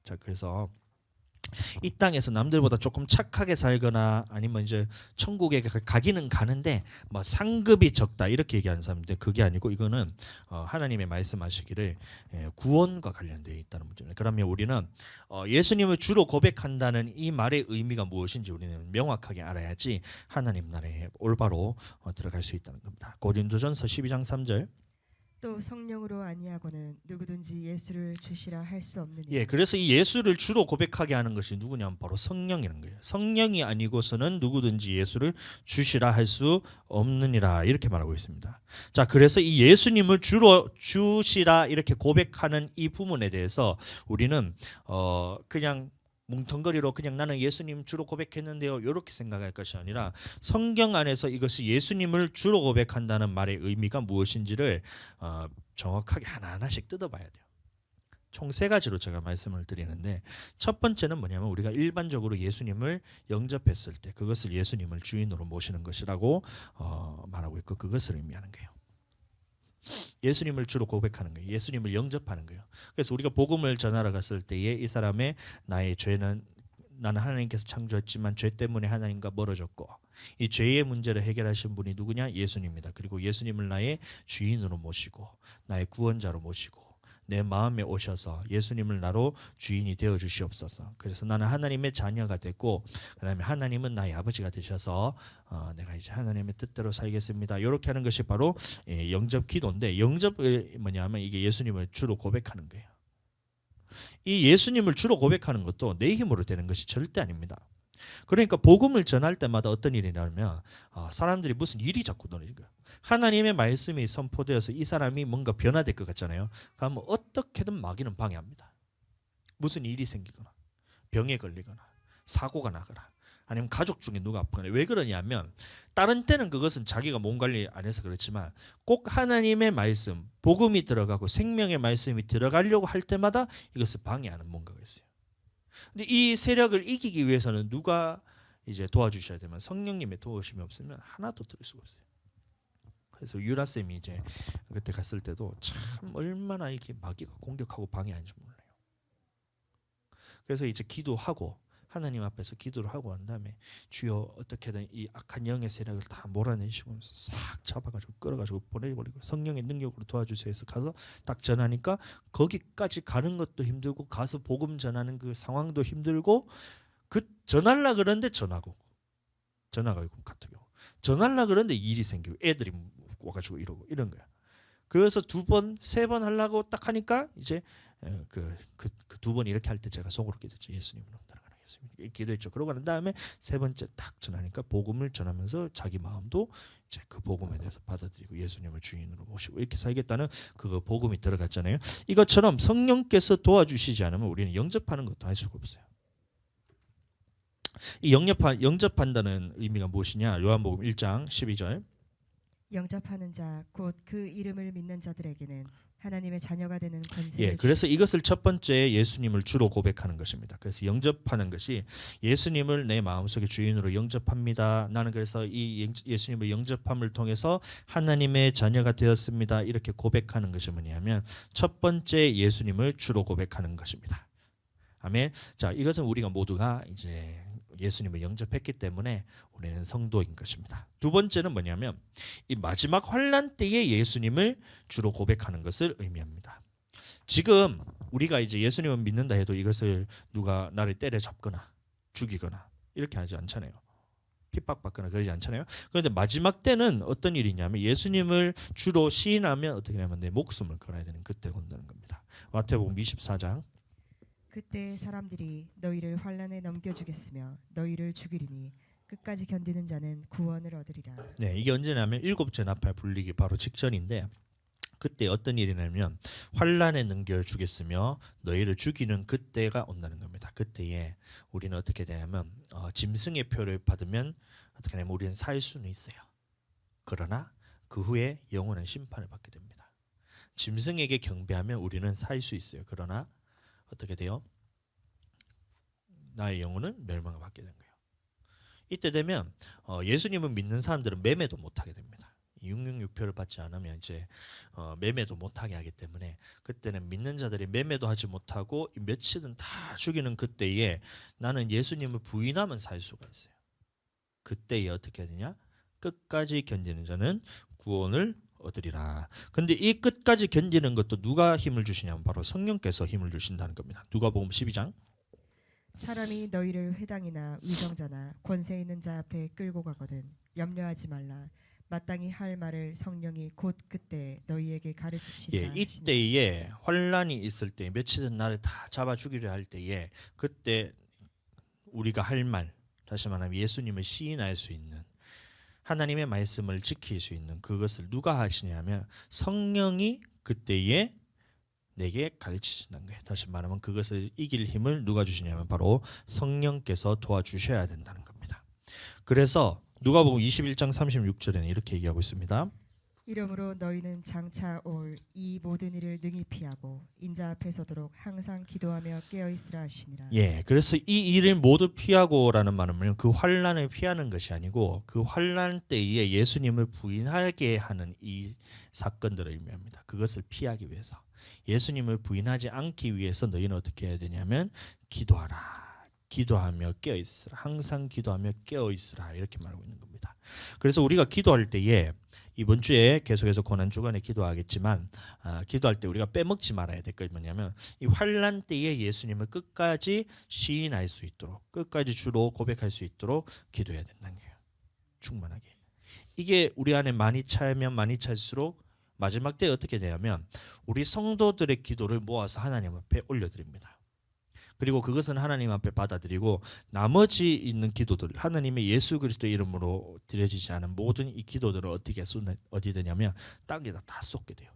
자, 그래서 이 땅에서 남들보다 조금 착하게 살거나 아니면 이제 천국에 가기는 가는데 뭐 상급이 적다 이렇게 얘기하는 사람인데 그게 아니고 이거는 하나님의 말씀하시기를 구원과 관련되어 있다는 문제입니다. 그러면 우리는 예수님을 주로 고백한다는 이 말의 의미가 무엇인지 우리는 명확하게 알아야지 하나님 나라에 올바로 들어갈 수 있다는 겁니다. 고린도전서 12장 3절. 또 성령으로 아니하고는 누구든지 예수를 주시라 할 수 없느니라. 예, 그래서 이 예수를 주로 고백하게 하는 것이 누구냐면 바로 성령이라는 거예요. 성령이 아니고서는 누구든지 예수를 주시라 할 수 없느니라 이렇게 말하고 있습니다. 자, 그래서 이 예수님을 주로 주시라 이렇게 고백하는 이 부분에 대해서 우리는 그냥 뭉텅거리로 그냥 나는 예수님 주로 고백했는데요 이렇게 생각할 것이 아니라 성경 안에서 이것이 예수님을 주로 고백한다는 말의 의미가 무엇인지를 정확하게 하나하나씩 뜯어봐야 돼요. 총 세 가지로 제가 말씀을 드리는데 첫 번째는 뭐냐면 우리가 일반적으로 예수님을 영접했을 때 그것을 예수님을 주인으로 모시는 것이라고 말하고 있고 그것을 의미하는 거예요. 예수님을 주로 고백하는 거예요. 예수님을 영접하는 거예요. 그래서 우리가 복음을 전하러 갔을 때에 이 사람의 나의 죄는 나는 하나님께서 창조했지만 죄 때문에 하나님과 멀어졌고 이 죄의 문제를 해결하신 분이 누구냐? 예수님입니다. 그리고 예수님을 나의 주인으로 모시고 나의 구원자로 모시고 내 마음에 오셔서 예수님을 나로 주인이 되어 주시옵소서. 그래서 나는 하나님의 자녀가 됐고 그다음에 하나님은 나의 아버지가 되셔서 내가 이제 하나님의 뜻대로 살겠습니다. 이렇게 하는 것이 바로 영접 기도인데 영접이 뭐냐면 이게 예수님을 주로 고백하는 거예요. 이 예수님을 주로 고백하는 것도 내 힘으로 되는 것이 절대 아닙니다. 그러니까 복음을 전할 때마다 어떤 일이 나면 사람들이 무슨 일이 자꾸 나오는 거예요. 하나님의 말씀이 선포되어서 이 사람이 뭔가 변화될 것 같잖아요. 그러면 어떻게든 마귀는 방해합니다. 무슨 일이 생기거나 병에 걸리거나 사고가 나거나 아니면 가족 중에 누가 아프거나. 왜 그러냐면 다른 때는 그것은 자기가 몸 관리 안 해서 그렇지만 꼭 하나님의 말씀, 복음이 들어가고 생명의 말씀이 들어가려고 할 때마다 이것을 방해하는 뭔가가 있어요. 근데 이 세력을 이기기 위해서는 누가 이제 도와주셔야 되면 성령님의 도우심이 없으면 하나도 들을 수가 없어요. 그래서 유라 쌤이 이제 그때 갔을 때도 참 얼마나 이렇게 마귀가 공격하고 방해하는지 몰라요. 그래서 이제 기도하고 하나님 앞에서 기도를 하고 난 다음에 주여 어떻게든 이 악한 영의 세력을 다 몰아내시고 싹 잡아가지고 끌어가지고 보내버리고 성령의 능력으로 도와주세요 해서 가서 딱 전하니까 거기까지 가는 것도 힘들고 가서 복음 전하는 그 상황도 힘들고 그 전하려 그러는데 전화가 오고 카톡이 오고 전하려 그러는데 일이 생기고 애들이 와가지고 이러고 이런 거야. 그래서 두 번, 세 번 하려고 딱 하니까 이제 그 두 번 이렇게 할 때 제가 속으로 기도했죠. 예수님으로 따라가라 예수님 기도했죠. 그러고 난 다음에 세 번째 딱 전하니까 복음을 전하면서 자기 마음도 이제 그 복음에 대해서 받아들이고 예수님을 주인으로 모시고 이렇게 살겠다는 그 복음이 들어갔잖아요. 이것처럼 성령께서 도와주시지 않으면 우리는 영접하는 것도 할 수가 없어요. 이 영접한다는 의미가 무엇이냐? 요한복음 1장 12절. 영접하는 자 곧 그 이름을 믿는 자들에게는 하나님의 자녀가 되는 권세를 예, 그래서 이것을 첫 번째 예수님을 주로 고백하는 것입니다. 그래서 영접하는 것이 예수님을 내 마음속에 주인으로 영접합니다. 나는 그래서 이 예수님을 영접함을 통해서 하나님의 자녀가 되었습니다. 이렇게 고백하는 것이 뭐냐면 첫 번째 예수님을 주로 고백하는 것입니다. 아멘. 자, 이것은 우리가 모두가 이제 예수님을 영접했기 때문에 우리는 성도인 것입니다. 두 번째는 뭐냐면 이 마지막 환난 때에 예수님을 주로 고백하는 것을 의미합니다. 지금 우리가 이제 예수님을 믿는다 해도 이것을 누가 나를 때려잡거나 죽이거나 이렇게 하지 않잖아요. 핍박받거나 그러지 않잖아요. 그런데 마지막 때는 어떤 일이냐면 예수님을 주로 시인하면 어떻게 하면 내 목숨을 걸어야 되는 그때 온다는 겁니다. 마태복음 24장. 그때 사람들이 너희를 환난에 넘겨주겠으며 너희를 죽이리니 끝까지 견디는 자는 구원을 얻으리라. 네, 이게 언제냐면 일곱째 나팔 불리기 바로 직전인데 그때 어떤 일이 나면 환난에 넘겨주겠으며 너희를 죽이는 그때가 온다는 겁니다. 그때에 우리는 어떻게 되냐면 짐승의 표를 받으면 어떻게 되냐면 우리는 살 수는 있어요. 그러나 그 후에 영원한 심판을 받게 됩니다. 짐승에게 경배하면 우리는 살 수 있어요. 그러나 어떻게 돼요? 나의 영혼은 멸망을 받게 된 거예요. 이때 되면 예수님을 믿는 사람들은 매매도 못하게 됩니다. 666표를 받지 않으면 이제 매매도 못하게 하기 때문에 그때는 믿는 자들이 매매도 하지 못하고 이 며칠은 다 죽이는 그때에 나는 예수님을 부인하면 살 수가 있어요. 그때에 어떻게 되냐? 끝까지 견디는 자는 구원을 얻으리라. 근데 이 끝까지 견디는 것도 누가 힘을 주시냐면 바로 성령께서 힘을 주신다는 겁니다. 누가복음 12장. 사람이 너희를 회당이나 위정자나 권세 있는 자 앞에 끌고 가거든 염려하지 말라. 마땅히 할 말을 성령이 곧 그때 너희에게 가르치시리라. 하시니라. 이때에 환란이 있을 때 며칠은 나를 다 잡아 죽이려 할 때에 그때 우리가 할 말, 다시 말하면 예수님을 시인할 수 있는 하나님의 말씀을 지킬 수 있는 그것을 누가 하시냐면 성령이 그때에 내게 가르치신다는 거예요. 다시 말하면 그것을 이길 힘을 누가 주시냐면 바로 성령께서 도와주셔야 된다는 겁니다. 그래서 누가복음 21장 36절에는 이렇게 얘기하고 있습니다. 이러므로 너희는 장차 올 이 모든 일을 능히 피하고 인자 앞에 서도록 항상 기도하며 깨어 있으라 하시니라. 그래서 이 일을 모두 피하고라는 말은 그 환란을 피하는 것이 아니고 그 환란 때에 예수님을 부인하게 하는 이 사건들을 의미합니다. 그것을 피하기 위해서 예수님을 부인하지 않기 위해서 너희는 어떻게 해야 되냐면 기도하라. 기도하며 깨어 있으라. 항상 기도하며 깨어 있으라. 이렇게 말하고 있는 겁니다. 그래서 우리가 기도할 때에 이번 주에 계속해서 고난 주간에 기도하겠지만 기도할 때 우리가 빼먹지 말아야 될 게 뭐냐면 이 환난 때에 예수님을 끝까지 시인할 수 있도록 끝까지 주로 고백할 수 있도록 기도해야 된다는 거예요. 충만하게. 이게 우리 안에 많이 차면 많이 찰수록 마지막 때에 어떻게 되냐면 우리 성도들의 기도를 모아서 하나님 앞에 올려드립니다. 그리고 그것은 하나님 앞에 받아들이고 나머지 있는 기도들 하나님의 예수 그리스도 이름으로 드려지지 않은 모든 이 기도들을 어디 되냐면 땅에다 다 쏟게 돼요.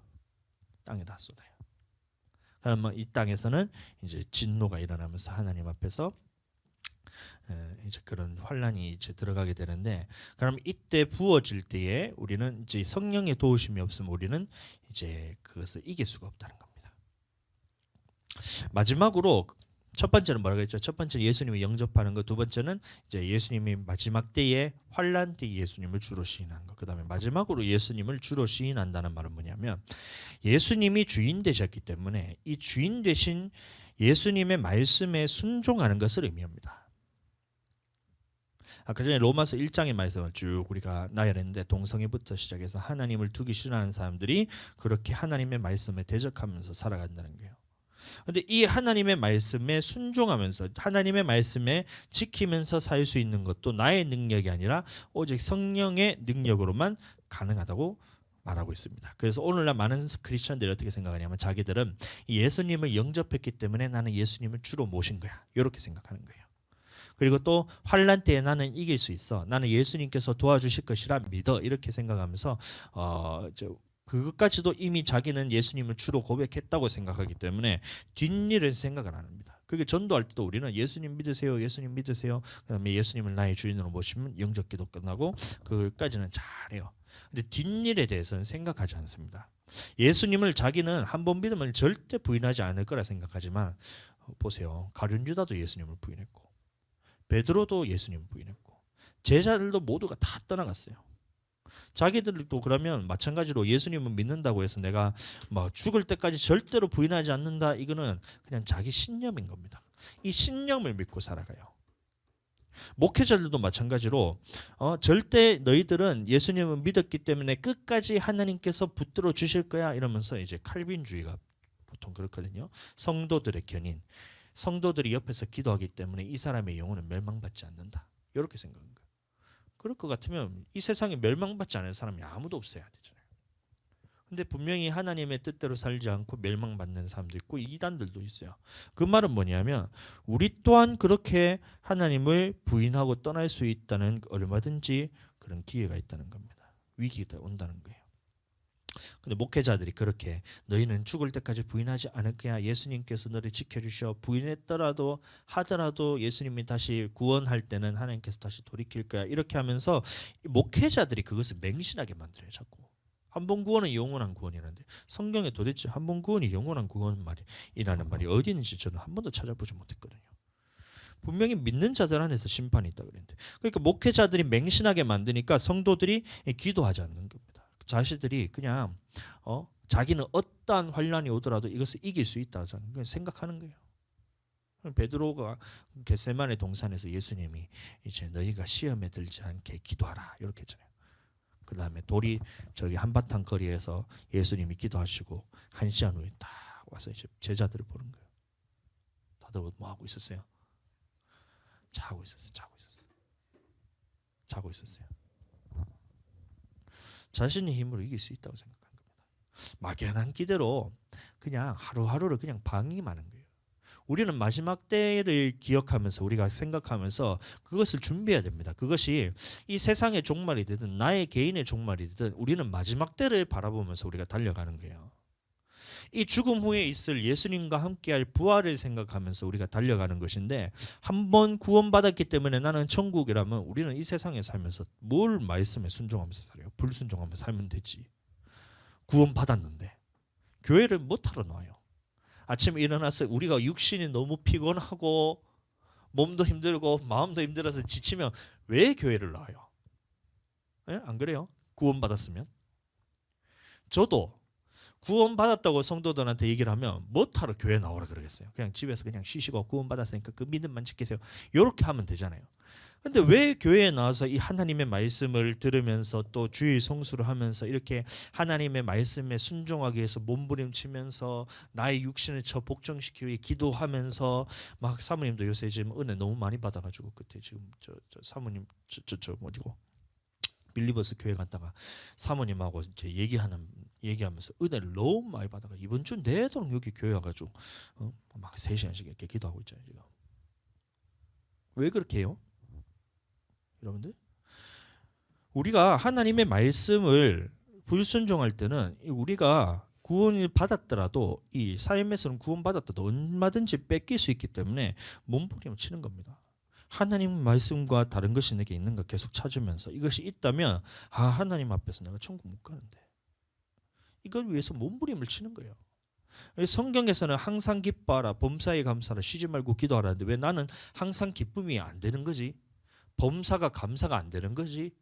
땅에다 쏟아요. 그러면 이 땅에서는 이제 진노가 일어나면서 하나님 앞에서 이제 그런 환란이 이제 들어가게 되는데 그럼 이때 부어질 때에 우리는 이제 성령의 도우심이 없으면 우리는 이제 그것을 이길 수가 없다는 겁니다. 마지막으로 첫 번째는 뭐라고 했죠? 첫 번째 예수님을 영접하는 거. 두 번째는 이제 예수님이 마지막 때에 환란 때 예수님을 주로 시인하는 거. 그다음에 마지막으로 예수님을 주로 시인한다는 말은 뭐냐면 예수님이 주인 되셨기 때문에 이 주인 되신 예수님의 말씀에 순종하는 것을 의미합니다. 아까 전에 로마서 1장의 말씀을 쭉 우리가 나열했는데 동성애부터 시작해서 하나님을 두기 싫어하는 사람들이 그렇게 하나님의 말씀에 대적하면서 살아간다는 거예요. 근데 이 하나님의 말씀에 순종하면서 하나님의 말씀에 지키면서 살 수 있는 것도 나의 능력이 아니라 오직 성령의 능력으로만 가능하다고 말하고 있습니다. 그래서 오늘날 많은 크리스천들이 어떻게 생각하냐면 자기들은 예수님을 영접했기 때문에 나는 예수님을 주로 모신 거야. 이렇게 생각하는 거예요. 그리고 또 환난 때에 나는 이길 수 있어. 나는 예수님께서 도와주실 것이라 믿어. 이렇게 생각하면서 그것까지도 이미 자기는 예수님을 주로 고백했다고 생각하기 때문에 뒷일은 생각을 안 합니다. 그게 전도할 때도 우리는 예수님 믿으세요. 예수님 믿으세요. 그다음에 예수님을 나의 주인으로 모시면 영접기도 끝나고 그것까지는 잘해요. 근데 뒷일에 대해서는 생각하지 않습니다. 예수님을 자기는 한 번 믿으면 절대 부인하지 않을 거라 생각하지만 보세요. 가룟 유다도 예수님을 부인했고 베드로도 예수님을 부인했고 제자들도 모두가 다 떠나갔어요. 자기들도 그러면 마찬가지로 예수님을 믿는다고 해서 내가 뭐 죽을 때까지 절대로 부인하지 않는다. 이거는 그냥 자기 신념인 겁니다. 이 신념을 믿고 살아가요. 목회자들도 마찬가지로 절대 너희들은 예수님을 믿었기 때문에 끝까지 하나님께서 붙들어 주실 거야 이러면서 이제 칼빈주의가 보통 그렇거든요. 성도들의 견인, 성도들이 옆에서 기도하기 때문에 이 사람의 영혼은 멸망받지 않는다. 이렇게 생각합니다. 그럴 것 같으면 이 세상에 멸망받지 않은 사람이 아무도 없어야 되잖아요. 근데 분명히 하나님의 뜻대로 살지 않고 멸망받는 사람도 있고 이단들도 있어요. 그 말은 뭐냐면 우리 또한 그렇게 하나님을 부인하고 떠날 수 있다는 얼마든지 그런 기회가 있다는 겁니다. 위기가 온다는 거예요. 근데 목회자들이 그렇게 너희는 죽을 때까지 부인하지 않을 거야. 예수님께서 너를 지켜주셔. 부인했더라도 하더라도 예수님이 다시 구원할 때는 하나님께서 다시 돌이킬 거야. 이렇게 하면서 목회자들이 그것을 맹신하게 만들어요. 자꾸. 한 번 구원은 영원한 구원이라는데 성경에 도대체 한 번 구원이 영원한 구원 말이라는 말이 어디 있는지 저는 한 번도 찾아보지 못했거든요. 분명히 믿는 자들 안에서 심판이 있다 그랬는데 그러니까 목회자들이 맹신하게 만드니까 성도들이 기도하지 않는 겁니다. 자신들이 그냥 자기는 어떠한 환란이 오더라도 이것을 이길 수 있다 저는 생각하는 거예요. 베드로가 겟세마네 동산에서 예수님이 이제 너희가 시험에 들지 않게 기도하라 이렇게 했잖아요. 그 다음에 돌이 저기 한바탕 거리에서 예수님이 기도하시고 1시간 후에 딱 와서 이제 제자들을 보는 거예요. 다들 뭐 하고 있었어요? 자고 있었어요. 자신의 힘으로 이길 수 있다고 생각한 겁니다. 막연한 기대로 그냥 하루하루를 그냥 방임하는 거예요. 우리는 마지막 때를 기억하면서 우리가 생각하면서 그것을 준비해야 됩니다. 그것이 이 세상의 종말이 되든 나의 개인의 종말이 되든 우리는 마지막 때를 바라보면서 우리가 달려가는 거예요. 이 죽음 후에 있을 예수님과 함께할 부활을 생각하면서 우리가 달려가는 것인데 한번 구원받았기 때문에 나는 천국이라면 우리는 이 세상에 살면서 뭘 말씀에 순종하면서 살아요? 불순종하면서 살면 되지. 구원받았는데 교회를 못하러 나와요. 아침에 일어나서 우리가 육신이 너무 피곤하고 몸도 힘들고 마음도 힘들어서 지치면 왜 교회를 나와요? 안 그래요? 구원받았으면. 저도 구원받았다고 성도들한테 얘기를 하면 못하러 교회 나오라 그러겠어요. 그냥 집에서 그냥 쉬시고 구원받았으니까 그 믿음만 지키세요. 이렇게 하면 되잖아요. 근데 왜 교회에 나와서 이 하나님의 말씀을 들으면서 또 주일 성수를 하면서 이렇게 하나님의 말씀에 순종하기 위해서 몸부림치면서 나의 육신을 복종시키기 위해 기도하면서 막 사모님도 요새 지금 은혜 너무 많이 받아가지고 그때 지금 저 사모님 저 어디고 빌리버스 교회 갔다가 사모님하고 이제 얘기하면서 은혜를 너무 많이 받아가 이번 주 내도록 여기 교회 와가지고 막 3시간씩 이렇게 기도하고 있잖아요. 지금 왜 그렇게 해요? 여러분들 우리가 하나님의 말씀을 불순종할 때는 우리가 구원을 받았더라도 이 삶에서는 구원받았더라도 얼마든지 뺏길 수 있기 때문에 몸부림을 치는 겁니다. 하나님 말씀과 다른 것이 내게 있는가 계속 찾으면서 이것이 있다면 하나님 앞에서 내가 천국 못 가는데 이걸 위해서 몸부림을 치는 거예요. 성경에서는 항상 기뻐하라 범사에 감사하라 쉬지 말고 기도하라는데 왜 나는 항상 기쁨이 안 되는 거지? 범사가 감사가 안 되는 거지?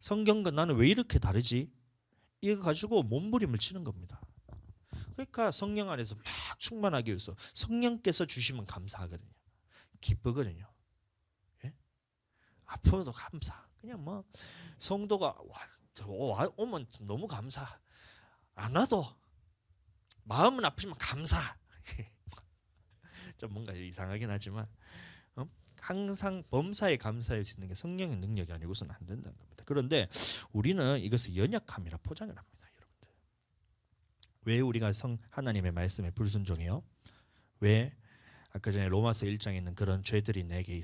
성경과 나는 왜 이렇게 다르지? 이거 가지고 몸부림을 치는 겁니다. 그러니까 성령 안에서 막 충만하기 위해서 성령께서 주시면 감사하거든요. 기쁘거든요. 예? 앞으로도 감사. 그냥 뭐 성도가 오면 너무 감사. 안 와도 마음은 아프지만 감사. 좀 뭔가 이상하긴 하지만 항상 범사에 감사할 수 있는 게 성령의 능력이 아니고서는 안 된다는 겁니다. 그런데 우리는 이것을 연약함이라 포장을 합니다. 여러분들. 왜 우리가 하나님의 말씀에 불순종해요? 왜 아까 전에 로마서 1장에 있는 그런 죄들이 내게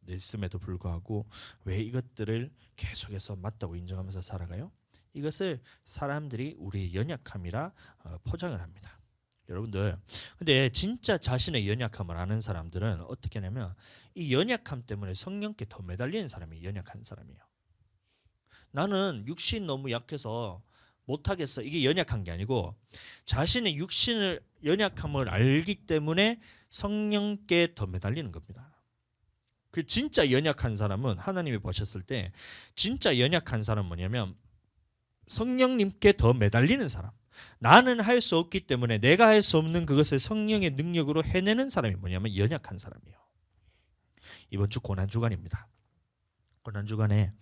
있음에도 불구하고 왜 이것들을 계속해서 맞다고 인정하면서 살아가요? 이것을 사람들이 우리의 연약함이라 포장을 합니다. 여러분들 근데 진짜 자신의 연약함을 아는 사람들은 어떻게 하냐면 이 연약함 때문에 성령께 더 매달리는 사람이 연약한 사람이에요. 나는 육신 너무 약해서 못하겠어 이게 연약한 게 아니고 자신의 육신을 연약함을 알기 때문에 성령께 더 매달리는 겁니다. 그 진짜 연약한 사람은 하나님이 보셨을 때 진짜 연약한 사람은 뭐냐면 성령님께 더 매달리는 사람. 나는 할 수 없기 때문에 내가 할 수 없는 그것을 성령의 능력으로 해내는 사람이 뭐냐면 연약한 사람이에요. 이번 주 고난주간입니다. 고난주간에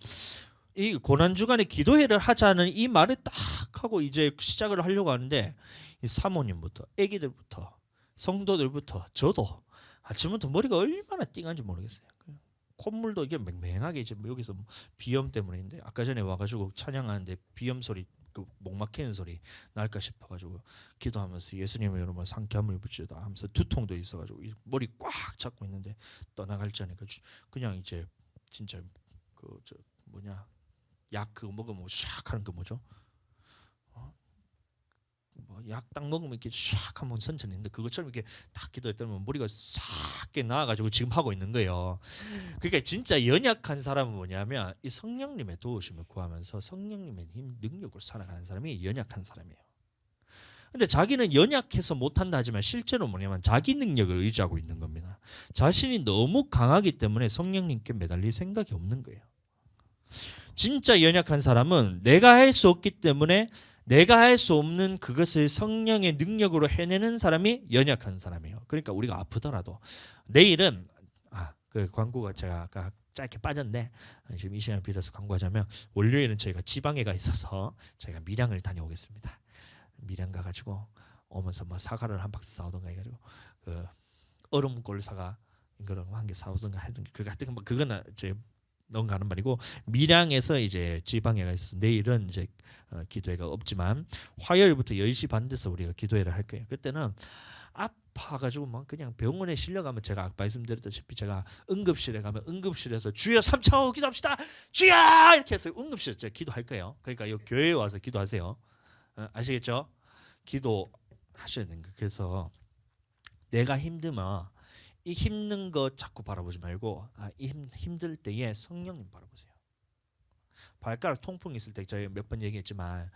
이 고난주간에 기도회를 하자는 이 말을 딱 하고 이제 시작을 하려고 하는데 이 사모님부터 애기들부터 성도들부터 저도 아침부터 머리가 얼마나 띵한지 모르겠어요. 콧물도 이게 맹맹하게 이제 여기서 비염 때문인데 아까 전에 와가지고 찬양하는데 비염 소리 그 목 막히는 소리 날까 싶어가지고 기도하면서 예수님의 여러분 상쾌함을 붙이다 하면서 두통도 있어가지고 머리 꽉 잡고 있는데 떠나갈 전에 그냥 이제 진짜 그 저 뭐냐 약 그거 먹으면 샥 하는 거 뭐죠? 뭐 약 딱 먹으면 이렇게 샥 한번 선천히 있는데 그것처럼 이렇게 딱 기도했더니 머리가 싹 나와가지고 지금 하고 있는 거예요. 그러니까 진짜 연약한 사람은 뭐냐면 이 성령님의 도우심을 구하면서 성령님의 힘 능력으로 살아가는 사람이 연약한 사람이에요. 근데 자기는 연약해서 못한다 하지만 실제로 뭐냐면 자기 능력을 의지하고 있는 겁니다. 자신이 너무 강하기 때문에 성령님께 매달릴 생각이 없는 거예요. 진짜 연약한 사람은 내가 할 수 없기 때문에 내가 할 수 없는 그것을 성령의 능력으로 해내는 사람이 연약한 사람이에요. 그러니까 우리가 아프더라도 내일은 그 광고가 제가 아까 짧게 빠졌는데 지금 이 시간을 빌어서 광고하자면 월요일은 저희가 지방에가 있어서 저희가 밀양을 다녀오겠습니다. 밀양 가가지고 오면서 뭐 사과를 한 박스 사오던가 해가지고 그 얼음골 사과 이거를 한 개 사오던가 해도 그 같은 거 그거는 이제 넘어가는 말이고 밀양에서 이제 지방회가 있어서 내일은 이제 기도회가 없지만 화요일부터 10시 반 돼서 우리가 기도회를 할 거예요. 그때는 아파가지고 막 그냥 병원에 실려가면 제가 아까 말씀드렸다시피 제가 응급실에 가면 응급실에서 주여 3차원 기도합시다 주여 이렇게 해서 응급실에 제가 기도할 거예요. 그러니까 이 교회에 와서 기도하세요. 아시겠죠? 기도하셔야 되는 거예요. 그래서 내가 힘들면 이 힘든 거 자꾸 바라보지 말고 힘들 때에 성령님 바라보세요. 발가락 통풍 있을 때 저희 몇 번 얘기했지만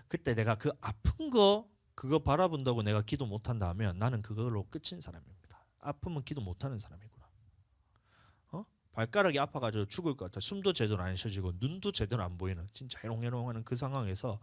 그때 내가 그 아픈 거 그거 바라본다고 내가 기도 못한다 하면 나는 그걸로 끝인 사람입니다. 아프면 기도 못하는 사람이구나. 발가락이 아파가지고 죽을 것 같아. 숨도 제대로 안 쉬어지고 눈도 제대로 안 보이는 진짜 해롱해롱하는 그 상황에서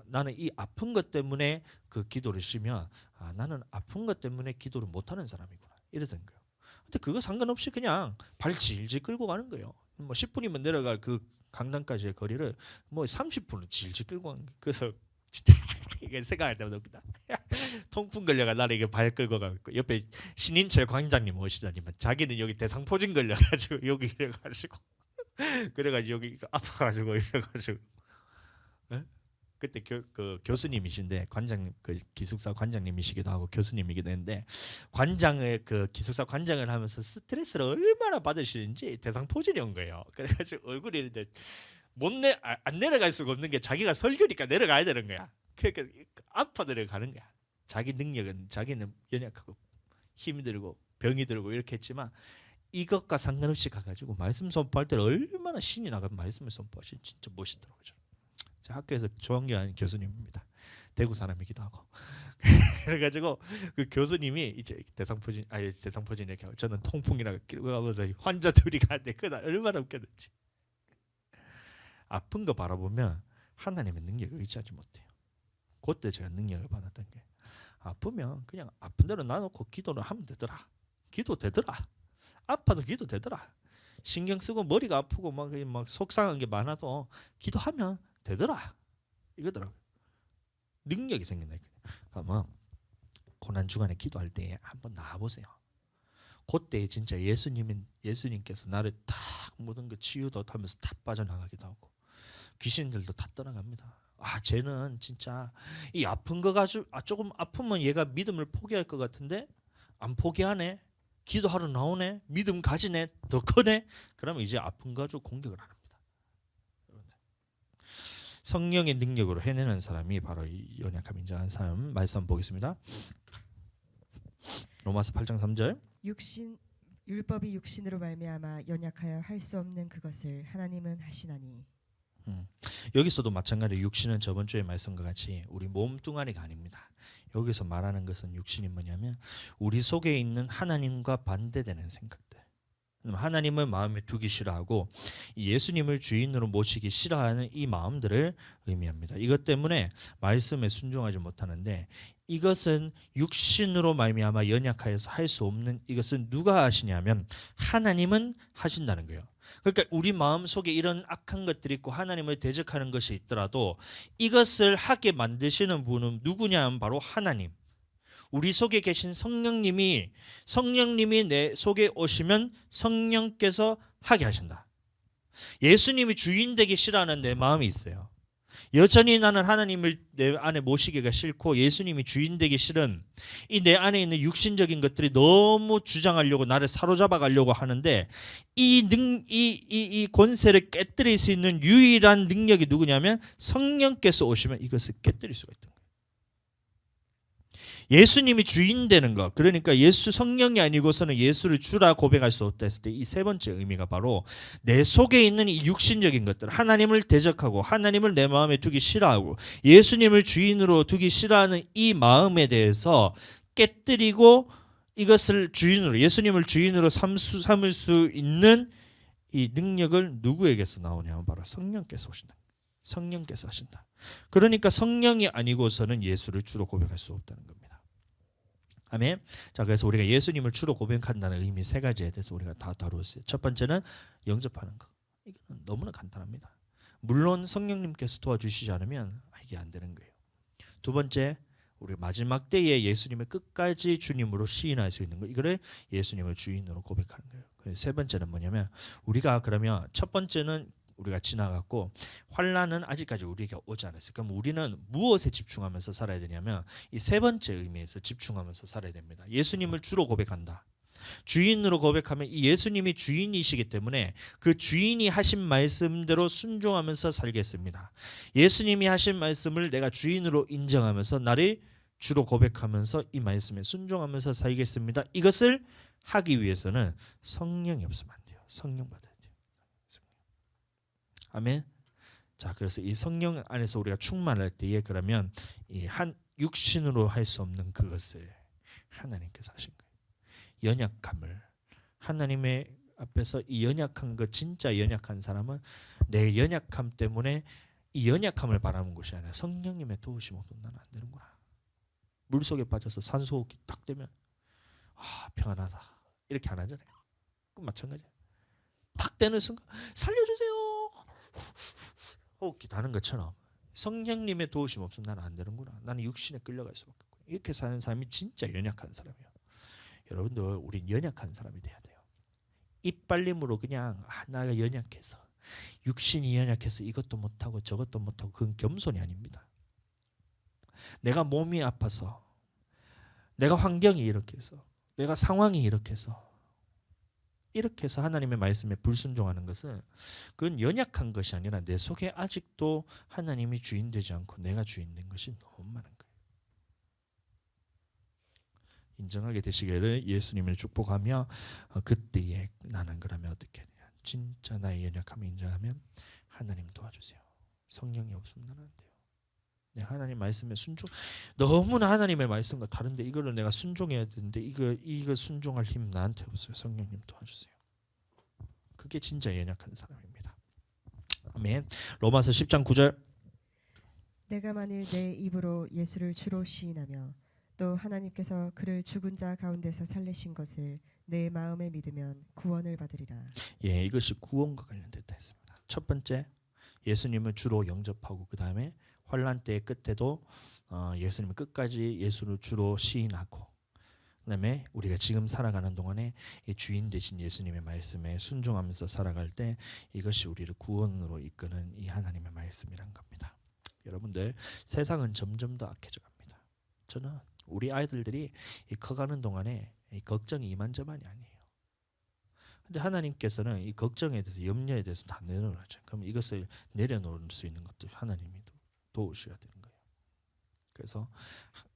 나는 이 아픈 것 때문에 그 기도를 쉬면 나는 아픈 것 때문에 기도를 못하는 사람이구나 이러던 거예요. 근데 그거 상관없이 그냥 발 질질 끌고 가는 거예요. 뭐 10분이면 내려갈 그 강당까지의 거리를 뭐 30분은 질질 끌고 가는 거예요. 그래서 진짜 이게 생각할 때마다 웃기다. 통풍 걸려가 나를 이게 발 끌고 가고 옆에 신인철 광장님 오시더니만 자기는 여기 대상포진 걸려가지고 여기 이래가지고 그래가지고 여기 아파가지고 이래가지고 그때 그 교수님이신데 관장 그 기숙사 관장님이시기도 하고 교수님이기도 했는데 관장을 그 기숙사 관장을 하면서 스트레스를 얼마나 받으시는지 대상포진이 온 거예요. 그래가지고 얼굴이 이런데 안 내려갈 수가 없는 게 자기가 설교니까 내려가야 되는 거야. 그러니까 아파 내려가는 거야. 자기 능력은 자기는 연약하고 힘들고 병이 들고 이렇게 했지만 이것과 상관없이 가가지고 말씀 선포할 때 얼마나 신이 나가면 말씀을 선포하시 진짜 멋있더라고요. 제 학교에서 존경하는 교수님입니다. 대구 사람이기도 하고 그래가지고 그 교수님이 이제 대상포진 이렇게 하고 저는 통풍이라고 끼고 가면서 환자 둘이 가는데 그날 얼마나 웃겼는지. 아픈 거 바라보면 하나님의 능력을 의지하지 못해요. 그때 제가 능력을 받았던 게 아프면 그냥 아픈 대로 놔놓고 기도를 하면 되더라. 기도 되더라. 아파도 기도 되더라. 신경 쓰고 머리가 아프고 막 속상한 게 많아도 기도하면 되더라. 이거더라고요. 능력이 생긴다니까요. 그러면 고난 주간에 기도할 때 한번 나와보세요. 그때 진짜 예수님께서 나를 딱 모든 거 치유도 하면서 다 빠져나가기도 하고 귀신들도 다 떠나갑니다. 쟤는 진짜 이 아픈 거 가지고 조금 아프면 얘가 믿음을 포기할 것 같은데 안 포기하네. 기도하러 나오네. 믿음 가지네. 더 크네. 그러면 이제 아픈 거 가지고 공격을 안 합니다. 성령의 능력으로 해내는 사람이 바로 이 연약함 인정한 사람. 말씀 보겠습니다. 로마서 8장 3절. 율법이 육신으로 말미암아 연약하여 할 수 없는 그것을 하나님은 하시나니. 여기서도 마찬가지로 육신은 저번 주에 말씀과 같이 우리 몸뚱아리가 아닙니다. 여기서 말하는 것은 육신이 뭐냐면 우리 속에 있는 하나님과 반대되는 생각들. 하나님을 마음에 두기 싫어하고 예수님을 주인으로 모시기 싫어하는 이 마음들을 의미합니다. 이것 때문에 말씀에 순종하지 못하는데 이것은 육신으로 말미암아 연약하여서 할 수 없는 이것은 누가 하시냐면 하나님은 하신다는 거예요. 그러니까 우리 마음속에 이런 악한 것들이 있고 하나님을 대적하는 것이 있더라도 이것을 하게 만드시는 분은 누구냐 하면 바로 하나님. 우리 속에 계신 성령님이 내 속에 오시면 성령께서 하게 하신다. 예수님이 주인 되기 싫어하는 내 마음이 있어요. 여전히 나는 하나님을 내 안에 모시기가 싫고 예수님이 주인 되기 싫은 이 내 안에 있는 육신적인 것들이 너무 주장하려고 나를 사로잡아 가려고 하는데 이 권세를 깨뜨릴 수 있는 유일한 능력이 누구냐면 성령께서 오시면 이것을 깨뜨릴 수가 있던 거예요. 예수님이 주인 되는 것, 그러니까 예수 성령이 아니고서는 예수를 주라 고백할 수 없다 했을 때 이 세 번째 의미가 바로 내 속에 있는 이 육신적인 것들, 하나님을 대적하고 하나님을 내 마음에 두기 싫어하고 예수님을 주인으로 두기 싫어하는 이 마음에 대해서 깨뜨리고 이것을 주인으로 예수님을 주인으로 삼을 수 있는 이 능력을 누구에게서 나오냐면 바로 성령께서 오신다. 성령께서 하신다. 그러니까 성령이 아니고서는 예수를 주로 고백할 수 없다는 겁니다. 아멘. 자, 그래서 우리가 예수님을 주로 고백한다는 의미 세 가지에 대해서 우리가 다 다루었어요. 첫 번째는 영접하는 거. 이거는 너무나 간단합니다. 물론 성령님께서 도와주시지 않으면 이게 안 되는 거예요. 두 번째, 우리 마지막 때에 예수님을 끝까지 주님으로 시인할 수 있는 거. 이거를 예수님을 주인으로 고백하는 거예요. 그래서 세 번째는 뭐냐면 우리가 그러면 첫 번째는 우리가 지나갔고 환난은 아직까지 우리에게 오지 않았어요. 그럼 우리는 무엇에 집중하면서 살아야 되냐면 이 세 번째 의미에서 집중하면서 살아야 됩니다. 예수님을 주로 고백한다. 주인으로 고백하면 이 예수님이 주인이시기 때문에 그 주인이 하신 말씀대로 순종하면서 살겠습니다. 예수님이 하신 말씀을 내가 주인으로 인정하면서 나를 주로 고백하면서 이 말씀에 순종하면서 살겠습니다. 이것을 하기 위해서는 성령이 없으면 안 돼요. 성령 받아야 돼요. 아멘. 자, 그래서 이 성령 안에서 우리가 충만할 때에 그러면 이 한 육신으로 할 수 없는 그것을 하나님께서 하신 거예요. 연약함을 하나님의 앞에서 이 연약한 것 진짜 연약한 사람은 내 연약함 때문에 이 연약함을 바라는 것이 아니라 성령님의 도우심 없으면 나는 안 되는구나. 물속에 빠져서 산소호흡기 딱 되면 평안하다 이렇게 안 하잖아요. 그럼 마찬가지예요. 딱 되는 순간 살려주세요 호흡기 다는 것처럼 성령님의 도우심 없으면 나는 안 되는구나. 나는 육신에 끌려갈 수밖에 없고 이렇게 사는 사람이 진짜 연약한 사람이에요. 여러분들 우린 연약한 사람이 돼야 돼요. 이빨림으로 그냥 나가 연약해서 육신이 연약해서 이것도 못하고 저것도 못하고 그건 겸손이 아닙니다. 내가 몸이 아파서 내가 환경이 이렇게 해서 내가 상황이 이렇게 해서 하나님의 말씀에 불순종하는 것은 그건 연약한 것이 아니라 내 속에 아직도 하나님이 주인 되지 않고 내가 주인 된 것이 너무 많은 거예요. 인정하게 되시기를 예수님을 축복하며 그때에 나는 그러면 어떻게 하냐. 진짜 나의 연약함을 인정하면 하나님 도와주세요. 성령이 없으면 나는 안 돼요. 내가 하나님 말씀에 순종 너무나 하나님의 말씀과 다른데 이거를 내가 순종해야 되는데 이거 순종할 힘 나한테 없어요. 성령님 도와주세요. 그게 진짜 연약한 사람입니다. 아멘. 로마서 10장 9절 내가 만일 내 입으로 예수를 주로 시인하며 또 하나님께서 그를 죽은 자 가운데서 살리신 것을 내 마음에 믿으면 구원을 받으리라. 예, 이것이 구원과 관련됐다 했습니다. 첫 번째 예수님을 주로 영접하고 그 다음에 환난 때의 끝에도 예수님을 끝까지 예수를 주로 시인하고 그다음에 우리가 지금 살아가는 동안에 이 주인 되신 예수님의 말씀에 순종하면서 살아갈 때 이것이 우리를 구원으로 이끄는 이 하나님의 말씀이란 겁니다. 여러분들 세상은 점점 더 악해져 갑니다. 저는 우리 아이들이 커가는 동안에 이 걱정이 이만저만이 아니에요. 근데 하나님께서는 이 걱정에 대해서 염려에 대해서 다 내려놓죠. 그럼 이것을 내려놓을 수 있는 것도 하나님이 도우셔야 되는 거예요. 그래서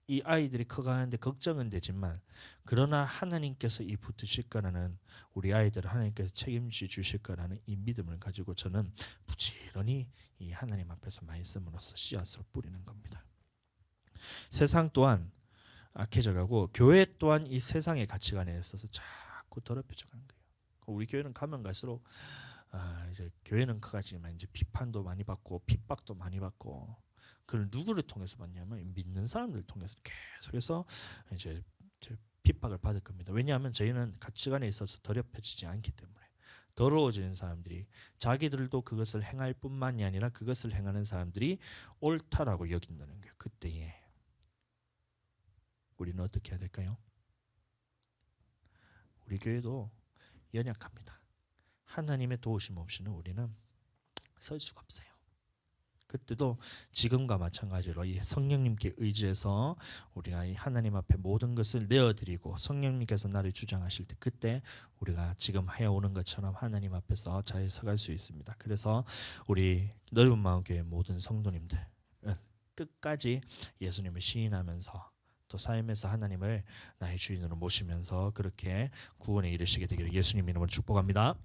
이 아이들이 커가는데 걱정은 되지만 그러나 하나님께서 이 붙으실 거라는 우리 아이들을 하나님께서 책임져 주실 거라는 이 믿음을 가지고 저는 부지런히 이 하나님 앞에서 말씀으로써 씨앗을 뿌리는 겁니다. 세상 또한 악해져 가고 교회 또한 이 세상의 가치관에 있어서 자꾸 더럽혀져 가는 거예요. 우리 교회는 가면 갈수록 이제 교회는 커가지만 이제 비판도 많이 받고 핍박도 많이 받고 그걸 누구를 통해서 받냐면 믿는 사람들 통해서 계속해서 이제 핍박을 받을 겁니다. 왜냐하면 저희는 가치관에 있어서 더럽혀지지 않기 때문에 더러워지는 사람들이 자기들도 그것을 행할 뿐만이 아니라 그것을 행하는 사람들이 옳다라고 여긴다는 거예요. 그때에 우리는 어떻게 해야 될까요? 우리 교회도 연약합니다. 하나님의 도우심 없이는 우리는 설 수가 없어요. 그때도 지금과 마찬가지로 이 성령님께 의지해서 우리가 이 하나님 앞에 모든 것을 내어드리고 성령님께서 나를 주장하실 때 그때 우리가 지금 해오는 것처럼 하나님 앞에서 잘 서갈 수 있습니다. 그래서 우리 넓은 마음교회 모든 성도님들은 끝까지 예수님을 시인하면서 또 삶에서 하나님을 나의 주인으로 모시면서 그렇게 구원에 이르시게 되기를 예수님 이름으로 축복합니다.